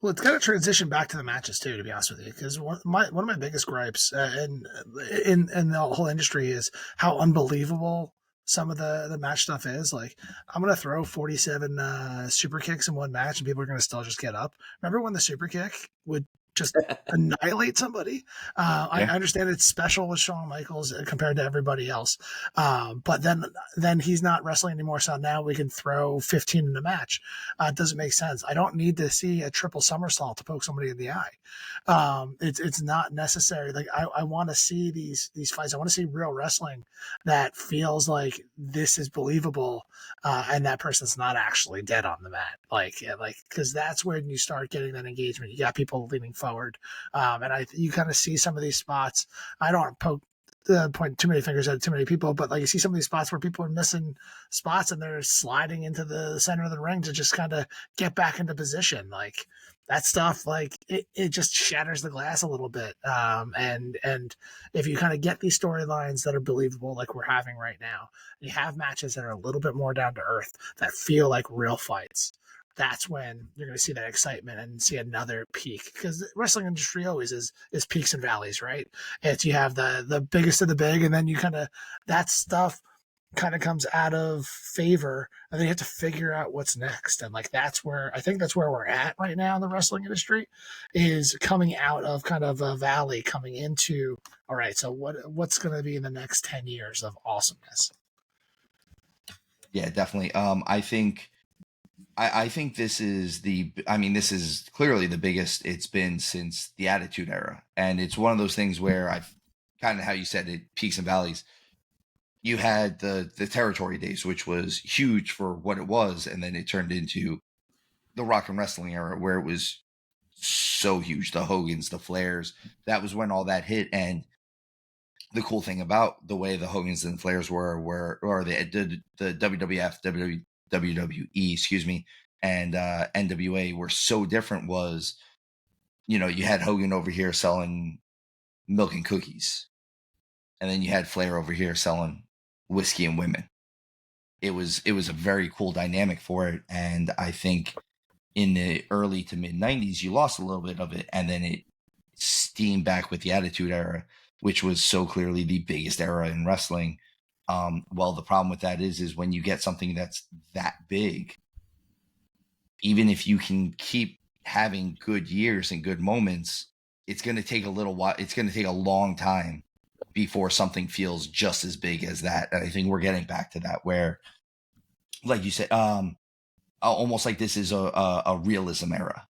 Well, it's got to transition back to the matches too, to be honest with you, because one of my biggest gripes in the whole industry is how unbelievable some of the match stuff is. Like, I'm going to throw 47 super kicks in one match and people are going to still just get up. Remember when the super kick would just annihilate somebody? I understand it's special with Shawn Michaels compared to everybody else. But then he's not wrestling anymore. So now we can throw 15 in a match. It doesn't make sense. I don't need to see a triple somersault to poke somebody in the eye. It's not necessary. Like, I want to see these fights. I want to see real wrestling that feels like this is believable. And that person's not actually dead on the mat. Cause that's when you start getting that engagement. You got people leaning forward. And you kind of see some of these spots. I don't want to point too many fingers at too many people, but like, you see some of these spots where people are missing spots and they're sliding into the center of the ring to just kind of get back into position. Like, that stuff, like it just shatters the glass a little bit. And if you kind of get these storylines that are believable, like we're having right now, you have matches that are a little bit more down to earth that feel like real fights. That's when you're going to see that excitement and see another peak, because the wrestling industry always is peaks and valleys, right? It's, you have the biggest of the big, and then you kind of, that stuff kind of comes out of favor, and then you have to figure out what's next. And like, that's where I think that's where we're at right now in the wrestling industry, is coming out of kind of a valley, coming into, all right, so what's going to be in the next 10 years of awesomeness? Yeah, definitely. I think this is this is clearly the biggest it's been since the Attitude Era. And it's one of those things where I've kind of, how you said it, peaks and valleys. You had the territory days, which was huge for what it was, and then it turned into the Rock and Wrestling Era, where it was so huge. The Hogans, the Flairs, that was when all that hit. And the cool thing about the way the Hogans and Flairs were or the WWF, WWE, excuse me, and NWA were so different was, you know, you had Hogan over here selling milk and cookies, and then you had Flair over here selling whiskey and women. It was a very cool dynamic for it. And I think in the early to mid 90s, you lost a little bit of it, and then it steamed back with the Attitude Era, which was so clearly the biggest era in wrestling. Well, the problem with that is when you get something that's that big, even if you can keep having good years and good moments, it's going to take a little while. It's going to take a long time before something feels just as big as that. And I think we're getting back to that, where, like you said, almost like this is a realism era.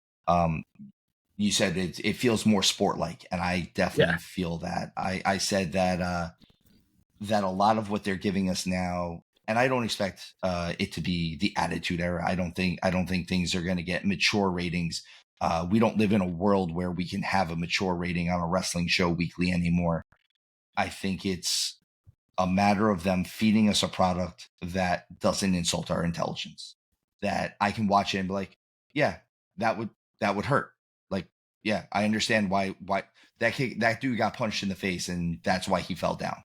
You said it feels more sport-like, and I definitely feel that. I said that that a lot of what they're giving us now, and I don't expect it to be the Attitude Era. I don't think things are going to get mature ratings. We don't live in a world where we can have a mature rating on a wrestling show weekly anymore. I think it's a matter of them feeding us a product that doesn't insult our intelligence, that I can watch it and be like, yeah, that would hurt. Like, yeah, I understand why that dude got punched in the face, and that's why he fell down.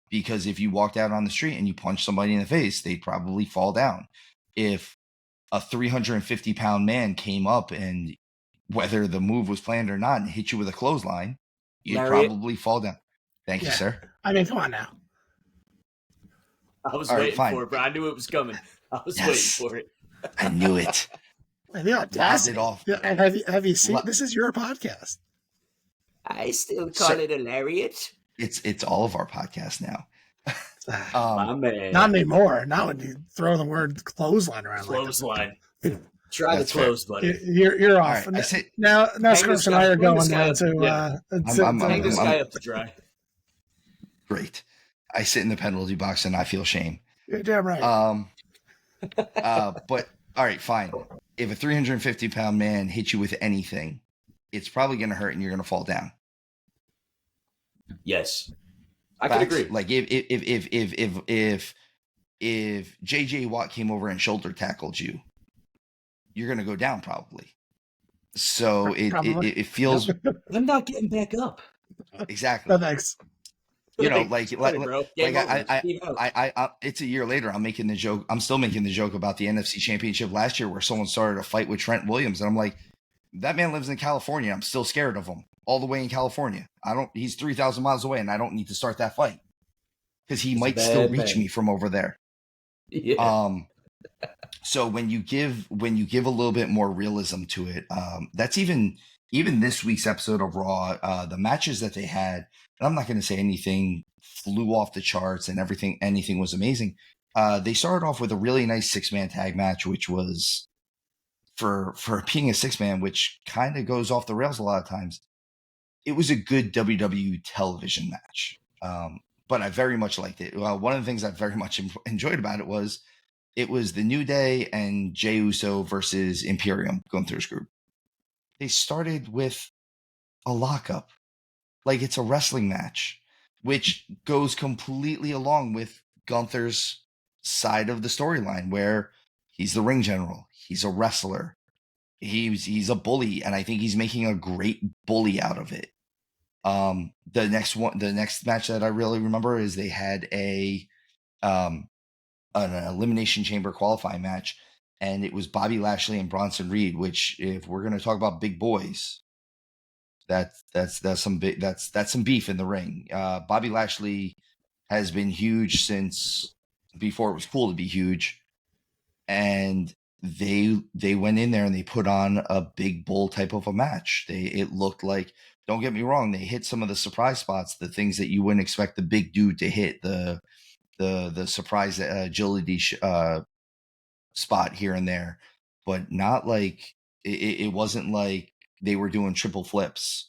Because if you walked out on the street and you punched somebody in the face, they'd probably fall down. If a 350-pound man came up and, whether the move was planned or not, and hit you with a clothesline, you'd Lariat. probably fall down. Thank you, sir. I mean, come on now. I was waiting for it, bro. I knew it was coming. I was waiting for it. I knew it. And the audacity. And have you seen? This is your podcast. I still call it a lariat. It's all of our podcasts now. My man. Not anymore. Not when you throw the word clothesline around. Clothesline. Try the close, buddy. You're off. Right, now Scarps and I are going down to hang this guy up to dry. Great. I sit in the penalty box and I feel shame. You're damn right. But all right, fine. If a 350-pound man hits you with anything, it's probably going to hurt and you're going to fall down. Yes, I can agree. Like if JJ Watt came over and shoulder tackled you, you're going to go down probably. So it feels. I'm not getting back up. Exactly. No, thanks. You know, it's a year later. I'm making the joke. I'm still making the joke about the NFC Championship last year, where someone started a fight with Trent Williams, and I'm like, that man lives in California. I'm still scared of him, all the way in California. He's 3,000 miles away, and I don't need to start that fight because he might still reach me from over there. Yeah. So when you give a little bit more realism to it, that's even this week's episode of Raw, the matches that they had. And I'm not going to say anything flew off the charts and anything was amazing. They started off with a really nice 6-man tag match, which was for being a 6-man, which kind of goes off the rails a lot of times. It was a good WWE television match. But I very much liked it. One of the things I very much enjoyed about it was the New Day and Jey Uso versus Imperium, Gunther's group. They started with a lockup. Like, it's a wrestling match, which goes completely along with Gunther's side of the storyline, where he's the ring general. He's a wrestler. he's a bully, and I think he's making a great bully out of it. The next match that I really remember is they had an Elimination Chamber qualifying match, and it was Bobby Lashley and Bronson Reed. Which, if we're going to talk about big boys, that's some beef in the ring. Bobby Lashley has been huge since before it was cool to be huge, and they went in there and they put on a big bull type of a match. It looked like, don't get me wrong, they hit some of the surprise spots, the things that you wouldn't expect the big dude to hit, the surprise agility spot here and there, but not like it wasn't like they were doing triple flips.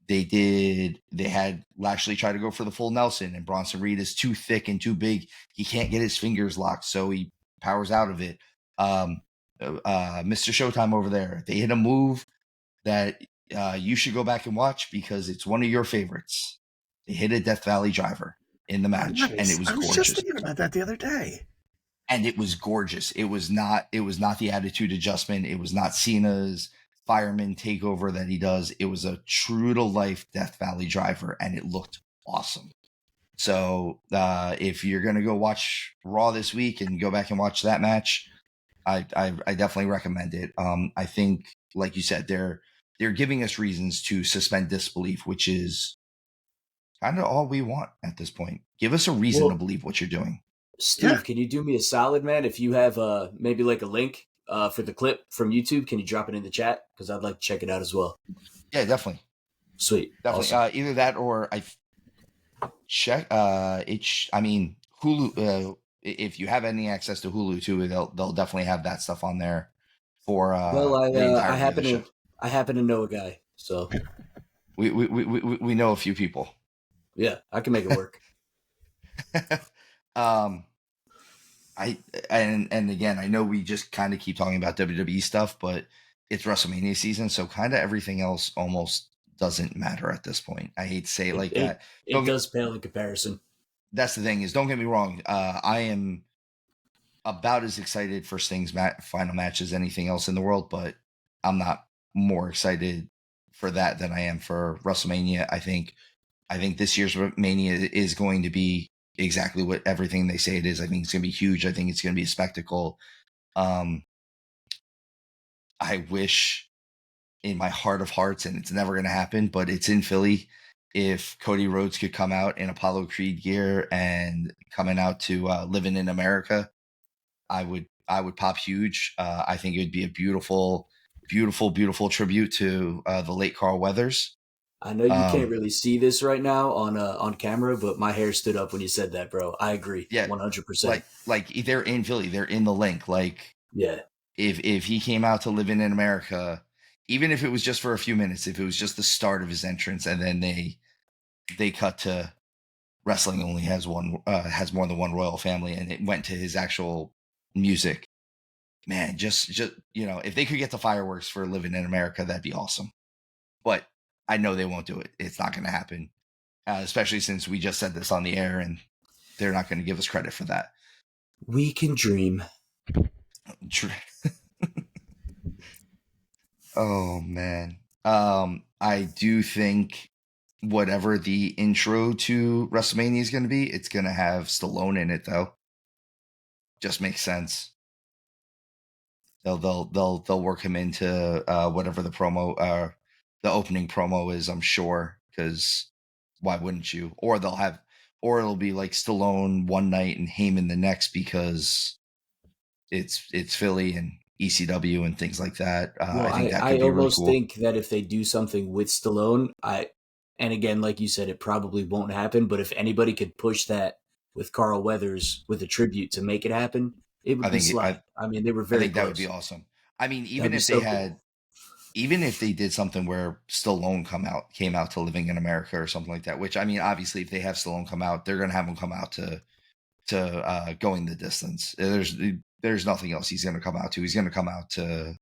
They had Lashley try to go for the full Nelson, and Bronson Reed is too thick and too big. He can't get his fingers locked, so he powers out of it. Mr. Showtime over there, they hit a move that you should go back and watch because it's one of your favorites. They hit a Death Valley driver in the match, nice. and it was gorgeous. I was just thinking about that the other day. And it was gorgeous. It was not the attitude adjustment. It was not Cena's fireman takeover that he does. It was a true to life Death Valley driver, and it looked awesome. So if you're gonna go watch Raw this week and go back and watch that match, I definitely recommend it. I think, like you said, they're giving us reasons to suspend disbelief, which is kind of all we want at this point. Give us a reason to believe what you're doing. Steve, can you do me a solid, man? If you have maybe like a link for the clip from YouTube, can you drop it in the chat? Because I'd like to check it out as well. Yeah, definitely. Sweet. Definitely. Awesome. Either that or I check. I mean, Hulu. If you have any access to Hulu too, they'll definitely have that stuff on there. For I happen to know a guy, so we know a few people. Yeah, I can make it work. And again, I know we just kind of keep talking about WWE stuff, but it's WrestleMania season, so kind of everything else almost doesn't matter at this point. I hate to say it like that. It does pale in comparison. That's the thing is, don't get me wrong. I am about as excited for Sting's final match as anything else in the world, but I'm not more excited for that than I am for WrestleMania. I think this year's Mania is going to be exactly what everything they say it is. I think it's going to be huge. I think it's going to be a spectacle. I wish in my heart of hearts, and it's never going to happen, but it's in Philly, if Cody Rhodes could come out in Apollo Creed gear and coming out to Living in America, I would pop huge. I think it would be a beautiful, beautiful, beautiful tribute to the late Carl Weathers. I know you can't really see this right now on camera, but my hair stood up when you said that, bro. I agree. Yeah, 100%. Like they're in Philly, they're in the link. Like, yeah, if he came out to Living in America, even if it was just for a few minutes, if it was just the start of his entrance, and then they cut to wrestling only has more than one royal family, and it went to his actual music. Man, just if they could get the fireworks for Living in America, that'd be awesome. But I know they won't do it. It's not going to happen, especially since we just said this on the air, and they're not going to give us credit for that. We can dream. Oh man, I do think whatever the intro to WrestleMania is going to be, it's going to have Stallone in it, though. Just makes sense. They'll work him into whatever the promo, the opening promo is, I'm sure, because why wouldn't you? Or it'll be like Stallone one night and Heyman the next, because it's Philly and ECW and things like that. I think that could be really cool. Think that if they do something with Stallone, and again, like you said, it probably won't happen, but if anybody could push that with Carl Weathers with a tribute to make it happen, it would be slight. I mean, they were very close. That would be awesome. I mean, even if they did something where Stallone came out to Living in America or something like that, which, I mean, obviously if they have Stallone come out, they're going to have him come out to Going the Distance. There's nothing else he's going to come out to. He's going to come out to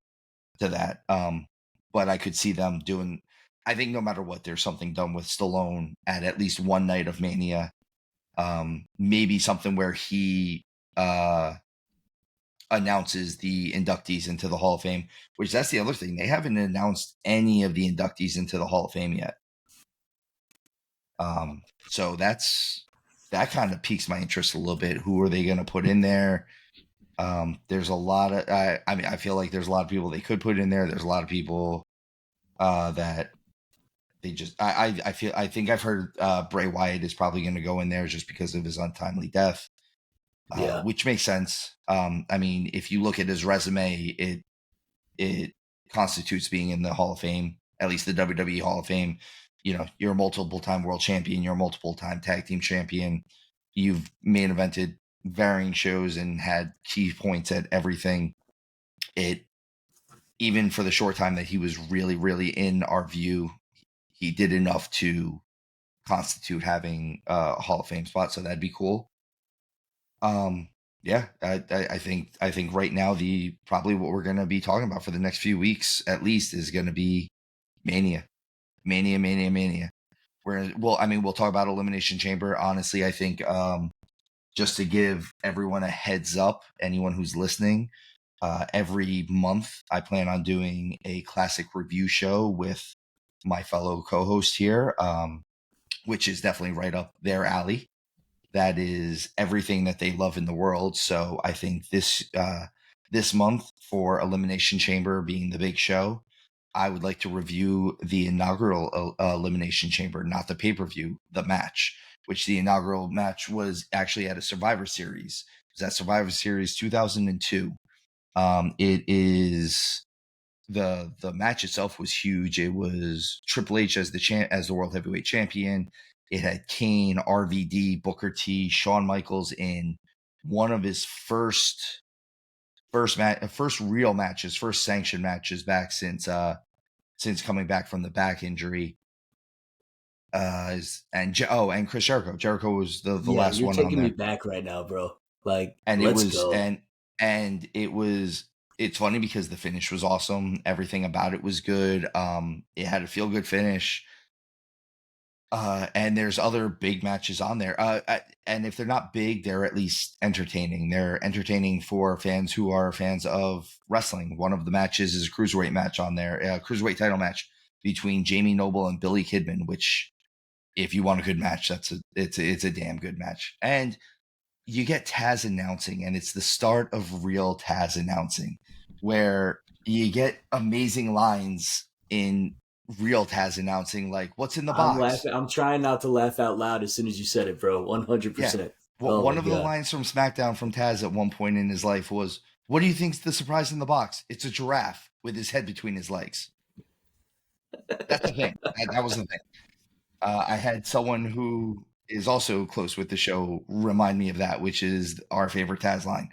that. But I could see them doing, I think no matter what, there's something done with Stallone at least one night of Mania. Maybe something where he announces the inductees into the Hall of Fame, which that's the other thing. They haven't announced any of the inductees into the Hall of Fame yet. So that kind of piques my interest a little bit. Who are they going to put in there? There's a lot of, I mean, I feel like there's a lot of people they could put in there. There's a lot of people that they just, I think I've heard Bray Wyatt is probably going to go in there just because of his untimely death, which makes sense. I mean, if you look at his resume, it constitutes being in the Hall of Fame, at least the WWE Hall of Fame. You know, you're a multiple-time world champion. You're a multiple-time tag team champion. You've main evented varying shows and had key points at everything. Even for the short time that he was really, really in our view, he did enough to constitute having a Hall of Fame spot. So that'd be cool. Yeah, I think right now probably what we're going to be talking about for the next few weeks at least is going to be Mania. We'll talk about Elimination Chamber. Honestly, I think just to give everyone a heads up, anyone who's listening, every month I plan on doing a classic review show with my fellow co-host here, which is definitely right up their alley. That is everything that they love in the world. So I think this month, for Elimination Chamber being the big show, I would like to review the inaugural Elimination Chamber, not the pay-per-view, the match, which the inaugural match was actually at a Survivor Series. It was at Survivor Series 2002. It is the match itself was huge. It was Triple H as the World Heavyweight Champion. It had Kane, RVD, Booker T, Shawn Michaels in one of his first real matches, first sanctioned matches back since coming back from the back injury. And Chris Jericho. Jericho was the last one on there. You're taking me back right now, bro. Like, and let's it was go. and it was. It's funny because the finish was awesome. Everything about it was good. It had a feel good finish. And there's other big matches on there. And if they're not big, they're at least entertaining. They're entertaining for fans who are fans of wrestling. One of the matches is a cruiserweight match on there, a cruiserweight title match between Jamie Noble and Billy Kidman, which, if you want a good match, it's a damn good match. And you get Taz announcing, and it's the start of real Taz announcing, where you get amazing lines in real Taz announcing, like, what's in the box? I'm trying not to laugh out loud as soon as you said it, bro. 100%. Yeah. Well, one of the lines from SmackDown from Taz at one point in his life was, "What do you think's the surprise in the box? It's a giraffe with his head between his legs." That's the thing. That was the thing. I had someone who is also close with the show remind me of that, which is our favorite Taz line.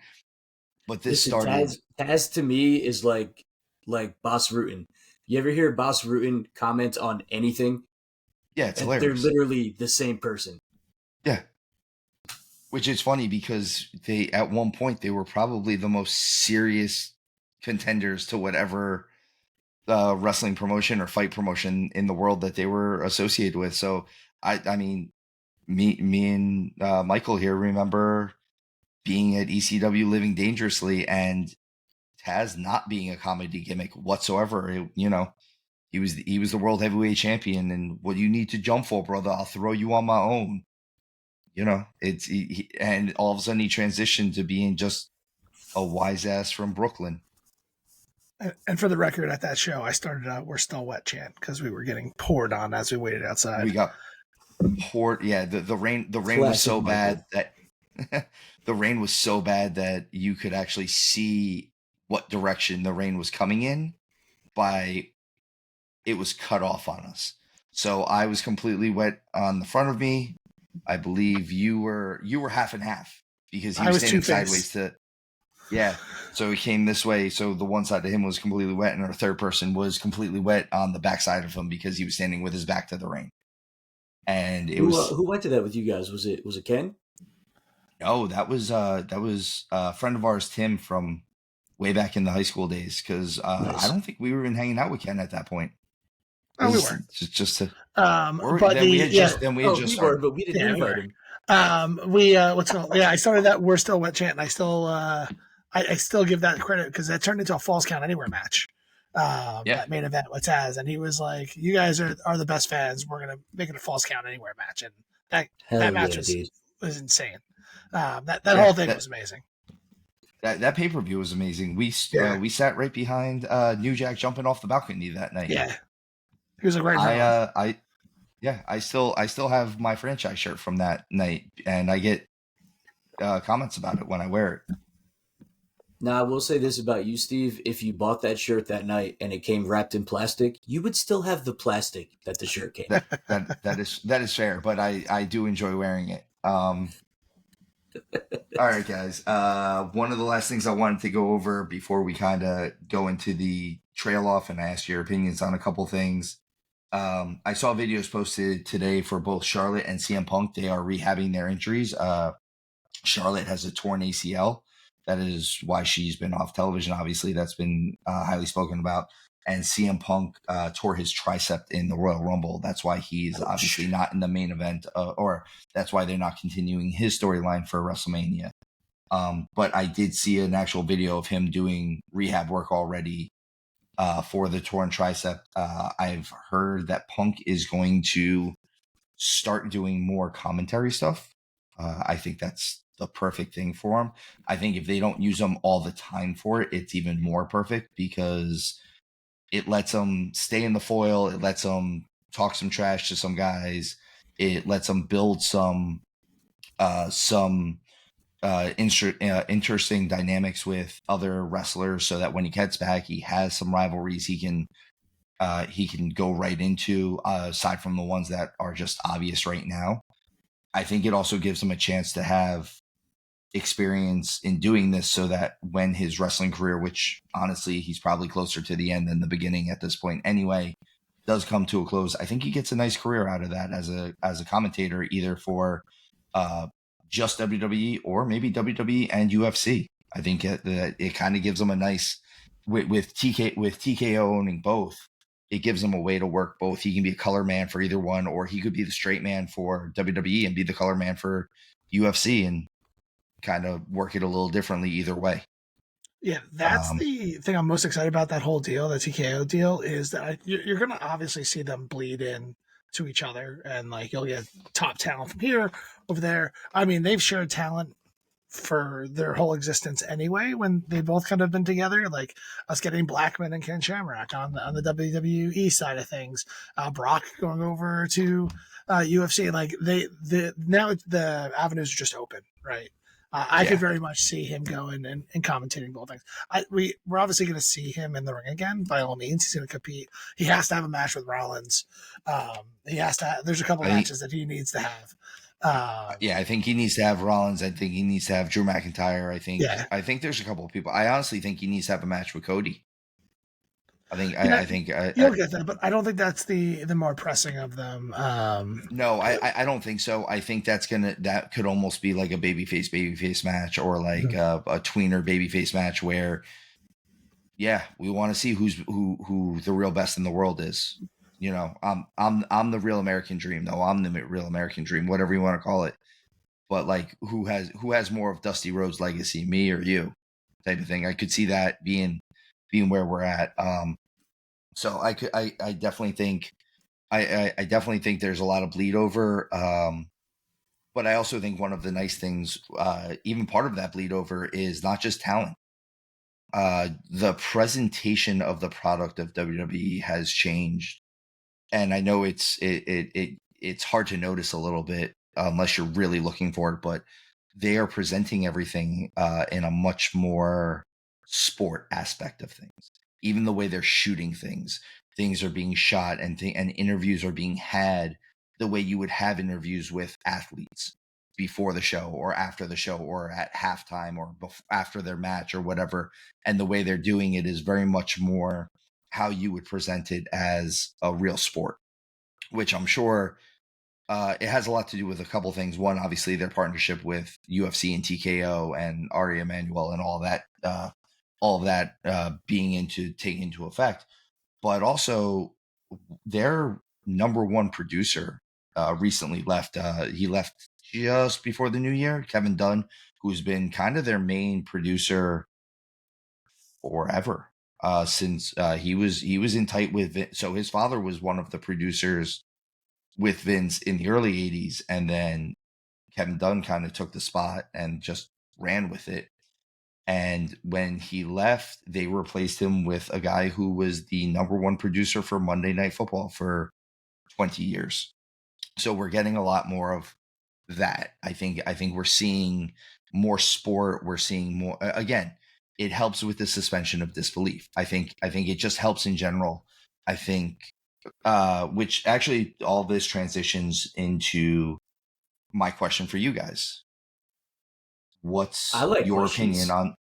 But this started. Taz to me is like Boss Rutan. You ever hear Boss Rutan comment on anything? Yeah, it's hilarious. They're literally the same person. Yeah. Which is funny because at one point they were probably the most serious contenders to whatever wrestling promotion or fight promotion in the world that they were associated with. So I mean, me and Michael here remember being at ECW Living Dangerously and Taz not being a comedy gimmick whatsoever. He was the World Heavyweight Champion, and what do you need to jump for, brother? I'll throw you on my own. And all of a sudden he transitioned to being just a wise ass from Brooklyn. And for the record, at that show, I started a "We're Still Wet" chant because we were getting poured on as we waited outside. We got poured. Yeah, the rain was so bad that the rain was so bad that you could actually see what direction the rain was coming in it was cut off on us. So I was completely wet on the front of me. I believe you were half and half because he was standing sideways yeah. So he came this way. So the one side of him was completely wet, and our third person was completely wet on the back side of him because he was standing with his back to the rain. And who went to that with you guys? Was it Ken? No, that was a friend of ours, Tim, from way back in the high school days. Because nice. I don't think we were even hanging out with Ken at that point. No, we weren't. Just to. But we had just started, but we didn't invite him. I started that "We're Still Wet" chant, and I still give that credit because that turned into a Falls Count Anywhere match. That main event with Taz, and he was like, "You guys are the best fans. We're gonna make it a Falls Count Anywhere match," and that match was insane. That whole thing was amazing. That pay-per-view was amazing. We sat right behind New Jack jumping off the balcony that night. Yeah, he was a great. I still have my franchise shirt from that night, and I get comments about it when I wear it. Now, I will say this about you, Steve. If you bought that shirt that night and it came wrapped in plastic, you would still have the plastic that the shirt came. That is fair, but I do enjoy wearing it. All right, guys. One of the last things I wanted to go over before we kind of go into the trail off and ask your opinions on a couple things. I saw videos posted today for both Charlotte and CM Punk. They are rehabbing their injuries. Charlotte has a torn ACL. That is why she's been off television. Obviously, that's been highly spoken about. And CM Punk tore his tricep in the Royal Rumble. That's why he's obviously not in the main event, or that's why they're not continuing his storyline for WrestleMania. But I did see an actual video of him doing rehab work already for the torn tricep. I've heard that Punk is going to start doing more commentary stuff. I think that's the perfect thing for him. I think if they don't use him all the time for it, it's even more perfect because it lets him stay in the foil. It lets him talk some trash to some guys. It lets him build some interesting dynamics with other wrestlers so that when he gets back, he has some rivalries he can go right into, aside from the ones that are just obvious right now. I think it also gives him a chance to have experience in doing this so that when his wrestling career, which honestly he's probably closer to the end than the beginning at this point anyway, does come to a close, I think he gets a nice career out of that as a commentator, either for just WWE or maybe WWE and UFC. I think it kind of gives him a nice with TKO owning both. It gives him a way to work both. He can be a color man for either one, or he could be the straight man for WWE and be the color man for UFC and kind of work it a little differently either way. Yeah, that's the thing I'm most excited about that whole deal, the TKO deal, is that you're going to obviously see them bleed in to each other, and like you'll get top talent from here, over there. I mean, they've shared talent for their whole existence anyway when they both kind of been together, like us getting Blackman and Ken Shamrock on the WWE side of things, Brock going over to UFC. Like now the avenues are just open, right? I could very much see him going and commentating both things. We're obviously going to see him in the ring again. By all means, he's going to compete. He has to have a match with Rollins. He has to. There's a couple matches that he needs to have. I think he needs to have Rollins. I think he needs to have Drew McIntyre. I think there's a couple of people. I honestly think he needs to have a match with Cody. You'll get that, but I don't think that's the more pressing of them. No, I don't think so. I think that could almost be like a babyface match, or like a tweener babyface match where, we want to see who the real best in the world is. You know, I'm the real American dream, though. I'm the real American dream, whatever you want to call it. But like, who has more of Dusty Rhodes' legacy, me or you, type of thing. I could see that being where we're at. So I definitely think I definitely think there's a lot of bleed over. But I also think one of the nice things, even part of that bleed over, is not just talent. The presentation of the product of WWE has changed. And I know it's hard to notice a little bit unless you're really looking for it, but they are presenting everything in a much more sport aspect of things. Even the way they're shooting things are being shot, and interviews are being had the way you would have interviews with athletes before the show or after the show or at halftime or after their match or whatever. And the way they're doing it is very much more how you would present it as a real sport, which I'm sure it has a lot to do with a couple of things. One, obviously their partnership with UFC and TKO and Ari Emanuel and all of that taking into effect, but also their number one producer recently left. He left just before the new year, Kevin Dunn, who's been kind of their main producer forever. Since he was in tight with Vince. So his father was one of the producers with Vince in the early 80s, and then Kevin Dunn kind of took the spot and just ran with it. And when he left, they replaced him with a guy who was the number one producer for Monday Night Football for 20 years. So we're getting a lot more of that. I think we're seeing more sport. We're seeing more, again, it helps with the suspension of disbelief. I think it just helps in general. I think, which actually all this transitions into my question for you guys. What's your opinion on?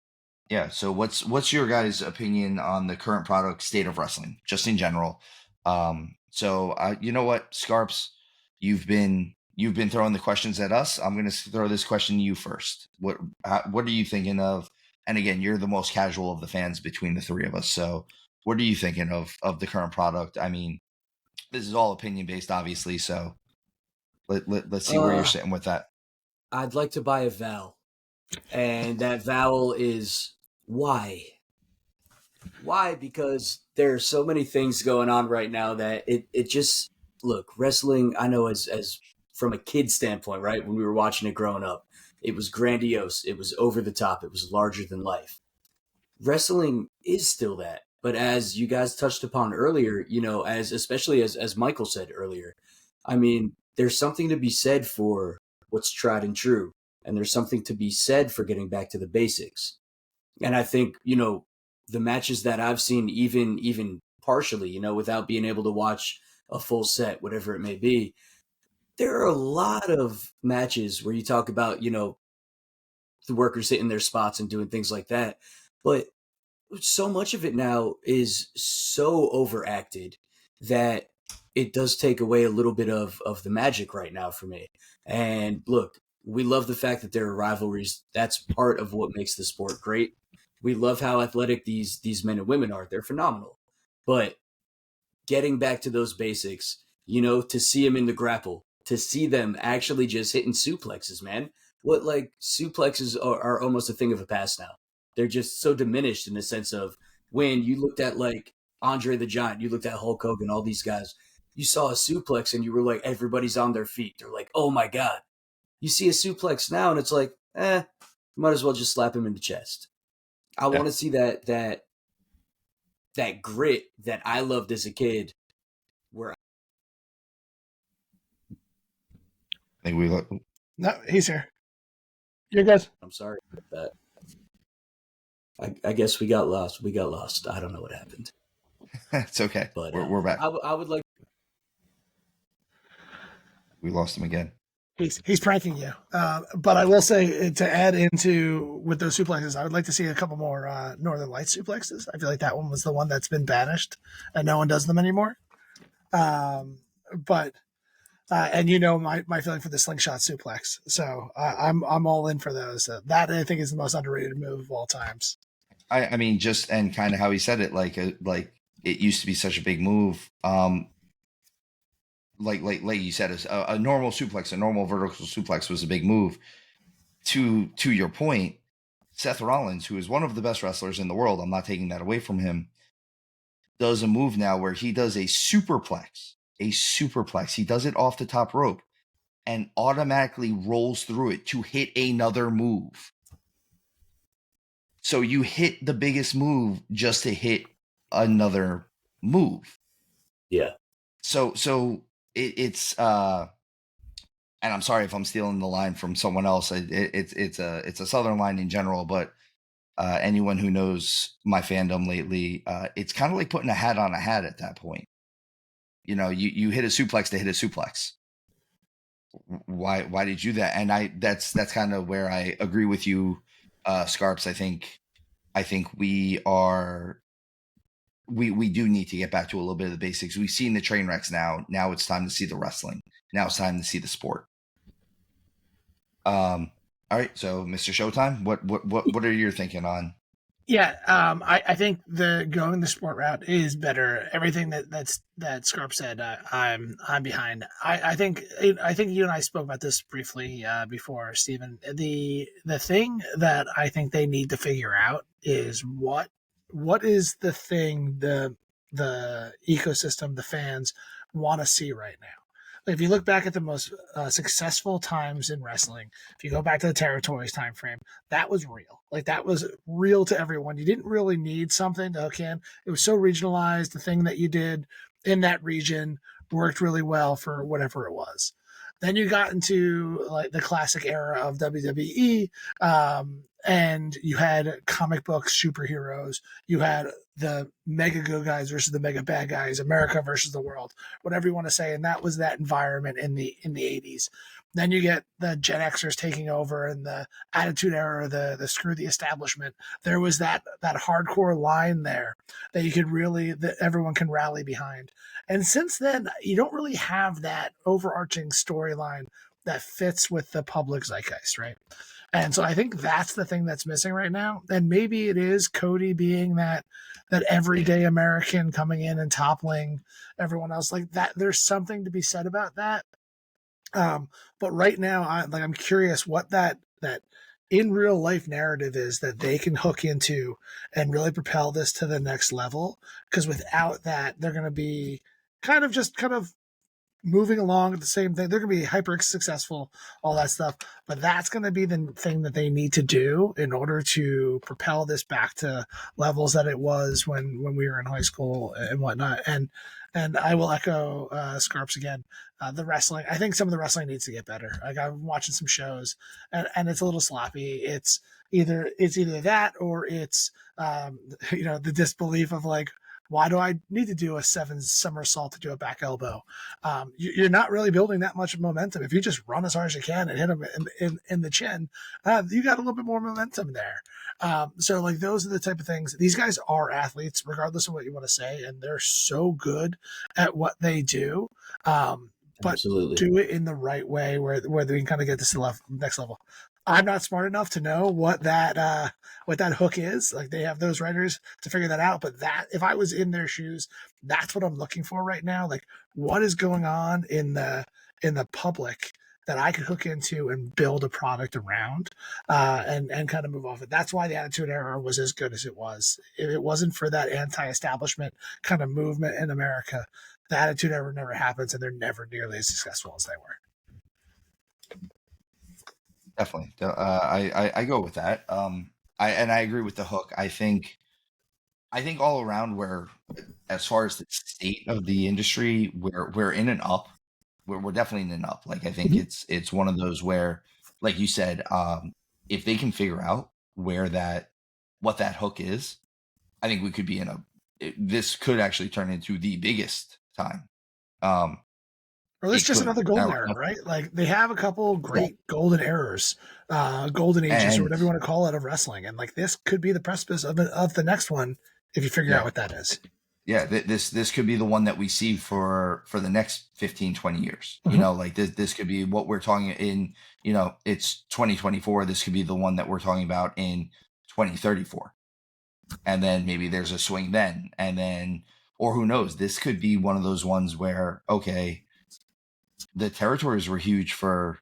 Yeah. So what's your guys' opinion on the current product state of wrestling, just in general? So you know what, Scarps, you've been throwing the questions at us. I'm going to throw this question to you first. What are you thinking of? And again, you're the most casual of the fans between the three of us. So what are you thinking of the current product? I mean, this is all opinion based, obviously. So let's see where you're sitting with that. I'd like to buy a vowel, and that vowel is why. Why? Because there are so many things going on right now that it just, look, wrestling, I know as from a kid standpoint, right? When we were watching it growing up, it was grandiose. It was over the top. It was larger than life. Wrestling is still that. But as you guys touched upon earlier, especially as Michael said earlier, I mean, there's something to be said for what's tried and true. And there's something to be said for getting back to the basics. And I think, the matches that I've seen, even partially, without being able to watch a full set, whatever it may be, there are a lot of matches where you talk about, the workers hitting their spots and doing things like that. But so much of it now is so overacted that it does take away a little bit of the magic right now for me. And look, we love the fact that there are rivalries. That's part of what makes the sport great. We love how athletic these men and women are. They're phenomenal. But getting back to those basics, to see them in the grapple, to see them actually just hitting suplexes, man. What, like, suplexes are almost a thing of the past now. They're just so diminished in the sense of when you looked at, like, Andre the Giant, you looked at Hulk Hogan, all these guys, you saw a suplex and you were like, everybody's on their feet. They're like, oh my God. You see a suplex now and it's like, might as well just slap him in the chest. I want to see that grit that I loved as a kid. Where I think we look. No, he's here. You're good. I'm sorry about that. I guess we got lost. I don't know what happened. It's okay. But we're back. I would like. We lost him again. He's pranking you. But I will say, to add into with those suplexes, I would like to see a couple more Northern Lights suplexes. I feel like that one was the one that's been banished and no one does them anymore. But my feeling for the slingshot suplex. So I'm all in for those. That I think is the most underrated move of all times. I mean, just and kind of how he said it, like it used to be such a big move. Like you said, a normal suplex, a normal vertical suplex was a big move. To your point, Seth Rollins, who is one of the best wrestlers in the world, I'm not taking that away from him, does a move now where he does a superplex. He does it off the top rope and automatically rolls through it to hit another move. So you hit the biggest move just to hit another move. Yeah. So it's and I'm sorry if I'm stealing the line from someone else. It's a Southern line in general, but anyone who knows my fandom lately, it's kind of like putting a hat on a hat at that point. You hit a suplex to hit a suplex. Why did you do that? And that's kind of where I agree with you, Scarps. I think we do need to get back to a little bit of the basics. We've seen the train wrecks now. Now it's time to see the wrestling. Now it's time to see the sport. All right. So, Mr. Showtime, what are you thinking on? Yeah, I think going the sport route is better. Everything that Scarp said, I'm behind. I think you and I spoke about this briefly before, Stephen. The thing that I think they need to figure out is what what is the thing the ecosystem, the fans want to see right now? Like, if you look back at the most successful times in wrestling, if you go back to the territories time frame, that was real. Like, that was real to everyone. You didn't really need something to hook in. It was so regionalized. The thing that you did in that region worked really well for whatever it was. Then you got into like the classic era of WWE, and you had comic book superheroes. You had the mega good guys versus the mega bad guys, America versus the world, whatever you want to say. And that was that environment in the 80s. Then you get the Gen Xers taking over and the Attitude Era, the screw the establishment. There was that hardcore line there that you could really, that everyone can rally behind. And since then, you don't really have that overarching storyline that fits with the public zeitgeist, right? And so I think that's the thing that's missing right now. And maybe it is Cody being that everyday American coming in and toppling everyone else like that. There's something to be said about that. But right now, I'm curious what that in real life narrative is that they can hook into and really propel this to the next level. Because without that, they're going to be kind of moving along at the same thing. They're going to be hyper successful, all that stuff. But that's going to be the thing that they need to do in order to propel this back to levels that it was when we were in high school and whatnot. And I will echo Scarps again. The wrestling, I think some of the wrestling needs to get better. Like, I'm watching some shows, and it's a little sloppy. It's either that, or it's the disbelief of like, why do I need to do a 7 somersault to do a back elbow? You're not really building that much momentum. If you just run as hard as you can and hit them in the chin, you got a little bit more momentum there. So like, those are the type of things. These guys are athletes, regardless of what you want to say, and they're so good at what they do. But Absolutely. do it in the right way where they can kind of get this to the next level. I'm not smart enough to know what that hook is. Like, they have those writers to figure that out. But that, if I was in their shoes, that's what I'm looking for right now. Like, what is going on in the public that I could hook into and build a product around, and kind of move off it. That's why the Attitude Era was as good as it was. If it wasn't for that anti-establishment kind of movement in America, the Attitude Era never happens, and they're never nearly as successful as they were. Definitely. I go with that. I agree with the hook. I think all around, where, as far as the state of the industry, we're in an up. We're definitely in an up. Like, I think it's one of those where, like you said, if they can figure out what that hook is, I think we could be this could actually turn into the biggest time. Or at least just another golden era, right? Like, they have a couple great golden eras, golden ages, or whatever you want to call it, of wrestling. And like, this could be the precipice of the next one if you figure out what that is. Yeah, this could be the one that we see for the next 15, 20 years. Like, this could be what we're talking in, it's 2024. This could be the one that we're talking about in 2034. And then maybe there's a swing then. And then, or who knows, this could be one of those ones where, okay, the territories were huge for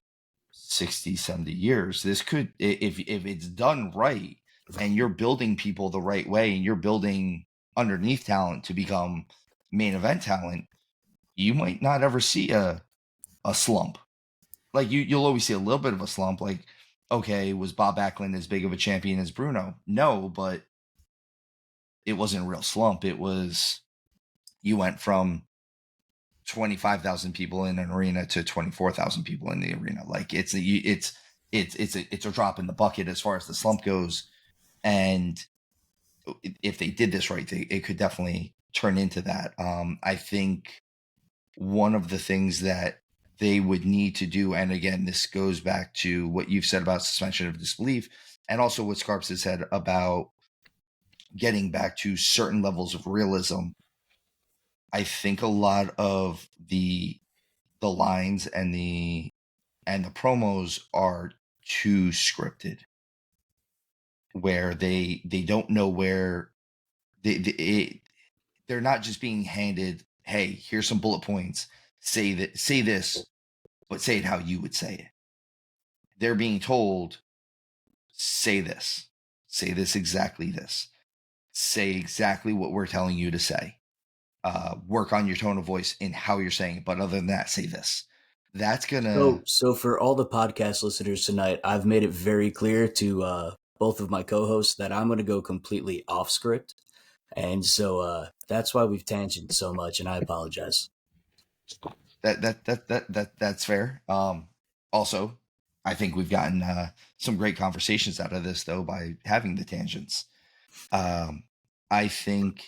60, 70 years. This could, if it's done right, and you're building people the right way, and you're building underneath talent to become main event talent, you might not ever see a slump. Like, you'll always see a little bit of a slump. Like, okay, was Bob Backlund as big of a champion as Bruno? No, but it wasn't a real slump. It was, you went from 25,000 people in an arena to 24,000 people in the arena. Like, it's a drop in the bucket as far as the slump goes. And if they did this right, it could definitely turn into that. I think one of the things that they would need to do, and again, this goes back to what you've said about suspension of disbelief, and also what Scarps has said about getting back to certain levels of realism. I think a lot of the lines and the promos are too scripted, where they don't know where they're not just being handed, hey, here's some bullet points, say this, but say it how you would say it. They're being told, say this exactly this. say exactly what we're telling you to say. Work on your tone of voice in how you're saying it. But other than that, say this. That's gonna. So for all the podcast listeners tonight, I've made it very clear to both of my co-hosts that I'm going to go completely off script, and so that's why we've tangented so much, and I apologize. That's fair. Also, I think we've gotten some great conversations out of this though by having the tangents. I think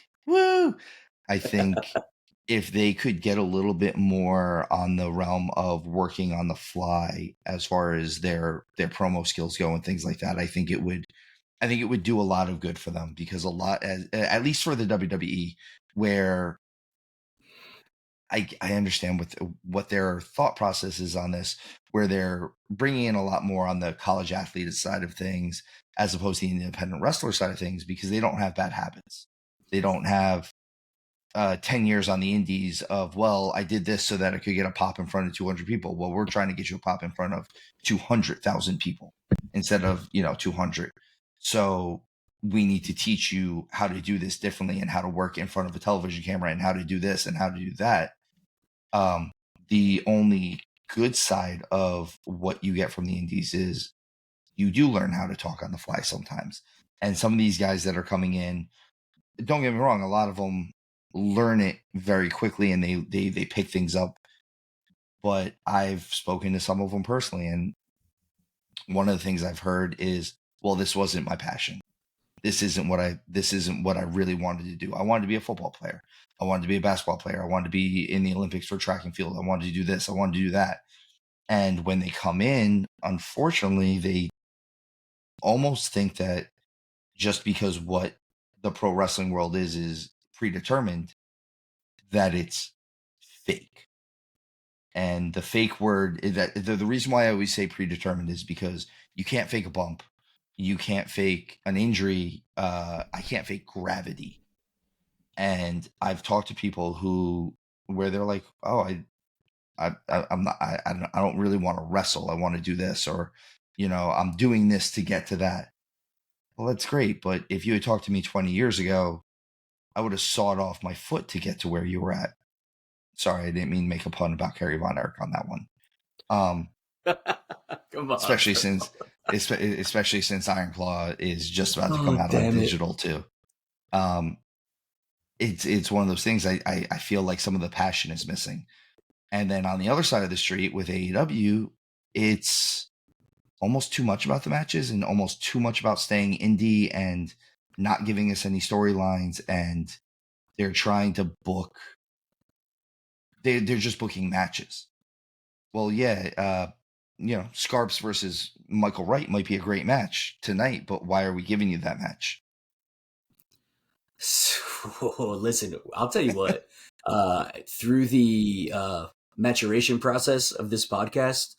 if they could get a little bit more on the realm of working on the fly as far as their promo skills go and things like that, I think it would do a lot of good for them, because at least for the WWE, where I understand what their thought process is on this, where they're bringing in a lot more on the college athlete side of things as opposed to the independent wrestler side of things, because they don't have bad habits. They don't have 10 years on the indies of, well, I did this so that I could get a pop in front of 200 people. Well, we're trying to get you a pop in front of 200,000 people instead of, 200. So we need to teach you how to do this differently and how to work in front of a television camera and how to do this and how to do that. The only good side of what you get from the indies is you do learn how to talk on the fly sometimes. And some of these guys that are coming in, don't get me wrong, a lot of them learn it very quickly and they pick things up. But I've spoken to some of them personally, and one of the things I've heard is, well, this wasn't my passion. This isn't what I really wanted to do. I wanted to be a football player. I wanted to be a basketball player. I wanted to be in the Olympics for track and field. I wanted to do this. I wanted to do that. And when they come in, unfortunately, they almost think that just because what the pro wrestling world is predetermined, that it's fake. And the fake word is that the reason why I always say predetermined is because you can't fake a bump. You can't fake an injury. I can't fake gravity. And I've talked to people where they're like, oh, I don't really want to wrestle. I want to do this, or, I'm doing this to get to that. Well, that's great. But if you had talked to me 20 years ago, I would have sawed off my foot to get to where you were at. Sorry, I didn't mean to make a pun about Kerry Von Erich on that one. Come on, especially since Iron Claw is just about to come out on digital too. It's one of those things I feel like some of the passion is missing. And then on the other side of the street with AEW, it's almost too much about the matches and almost too much about staying indie and not giving us any storylines. And they're trying to book. They're just booking matches. Well, yeah, Scarps versus Michael Wryght might be a great match tonight, but why are we giving you that match? So, listen, I'll tell you what. Through the maturation process of this podcast,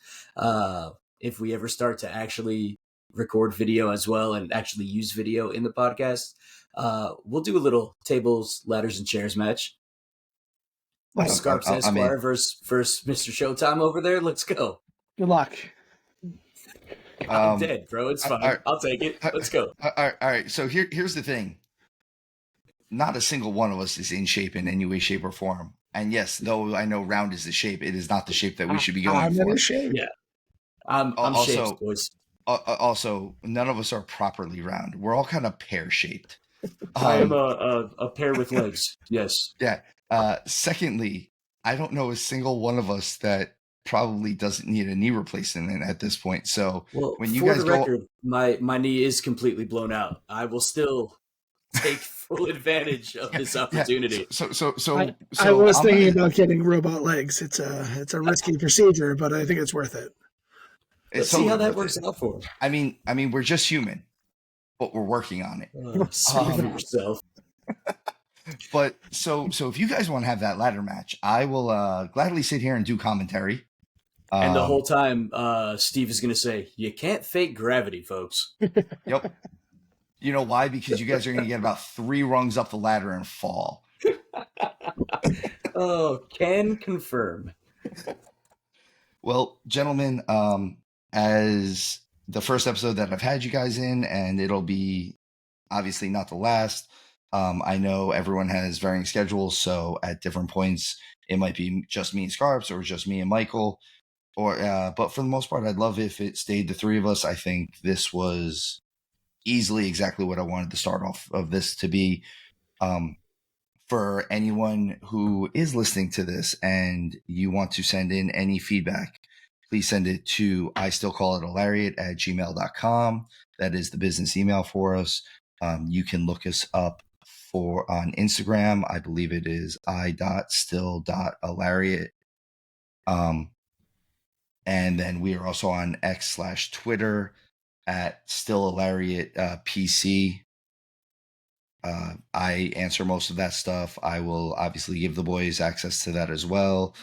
if we ever start to actually record video as well and actually use video in the podcast, we'll do a little tables, ladders, and chairs match. Scarps Esq versus Mr. Showtime over there. Let's go. Good luck. I'm dead, bro. It's fine. Right. I'll take it. Let's go. All right. So here's the thing. Not a single one of us is in shape in any way, shape, or form. And yes, though I know round is the shape, it is not the shape that we should be going for. I'm in shape. Yeah. I'm also, shaped, boys. Also, none of us are properly round. We're all kind of pear-shaped. I am a pair with legs. Yes. Yeah. Secondly, I don't know a single one of us that probably doesn't need a knee replacement at this point. So when you guys go, my knee is completely blown out. I will still take full advantage of this opportunity. Yeah. So I was thinking about getting robot legs. It's a risky procedure, but I think it's worth it. Let's see how that works out for him. I mean, we're just human, but we're working on it. Speak for yourself. But so if you guys want to have that ladder match, I will gladly sit here and do commentary. And the whole time, Steve is going to say, "You can't fake gravity, folks." Yep. You know why? Because you guys are going to get about 3 rungs up the ladder and fall. Oh, can confirm. Well, gentlemen, as the first episode that I've had you guys in, and it'll be obviously not the last, I know everyone has varying schedules, so at different points, it might be just me and Scarps or just me and Michael. But for the most part, I'd love if it stayed the three of us. I think this was easily exactly what I wanted the start off of this to be. For anyone who is listening to this and you want to send in any feedback, please send it to I still call it a Lariat at gmail.com. That is the business email for us. You can look us up on Instagram. I believe it is I.still.alariat. And then we are also on X/Twitter at still a Lariat PC. I answer most of that stuff. I will obviously give the boys access to that as well.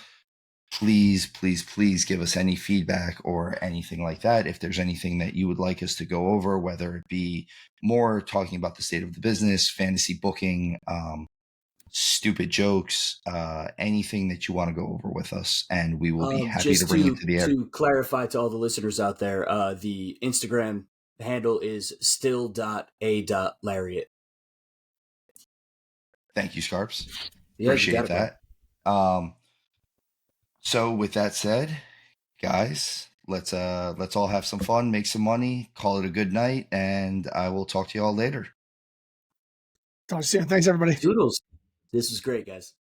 Please, please, please give us any feedback or anything like that. If there's anything that you would like us to go over, whether it be more talking about the state of the business, fantasy booking, stupid jokes, anything that you want to go over with us, and we will be happy to bring it to the air. To clarify to all the listeners out there, the Instagram handle is still.a.lariat. Thank you, Scarps. Yeah, appreciate that. So with that said, guys, let's all have some fun, make some money, call it a good night, and I will talk to you all later. Talk to you soon. Thanks, everybody. Doodles. This was great, guys.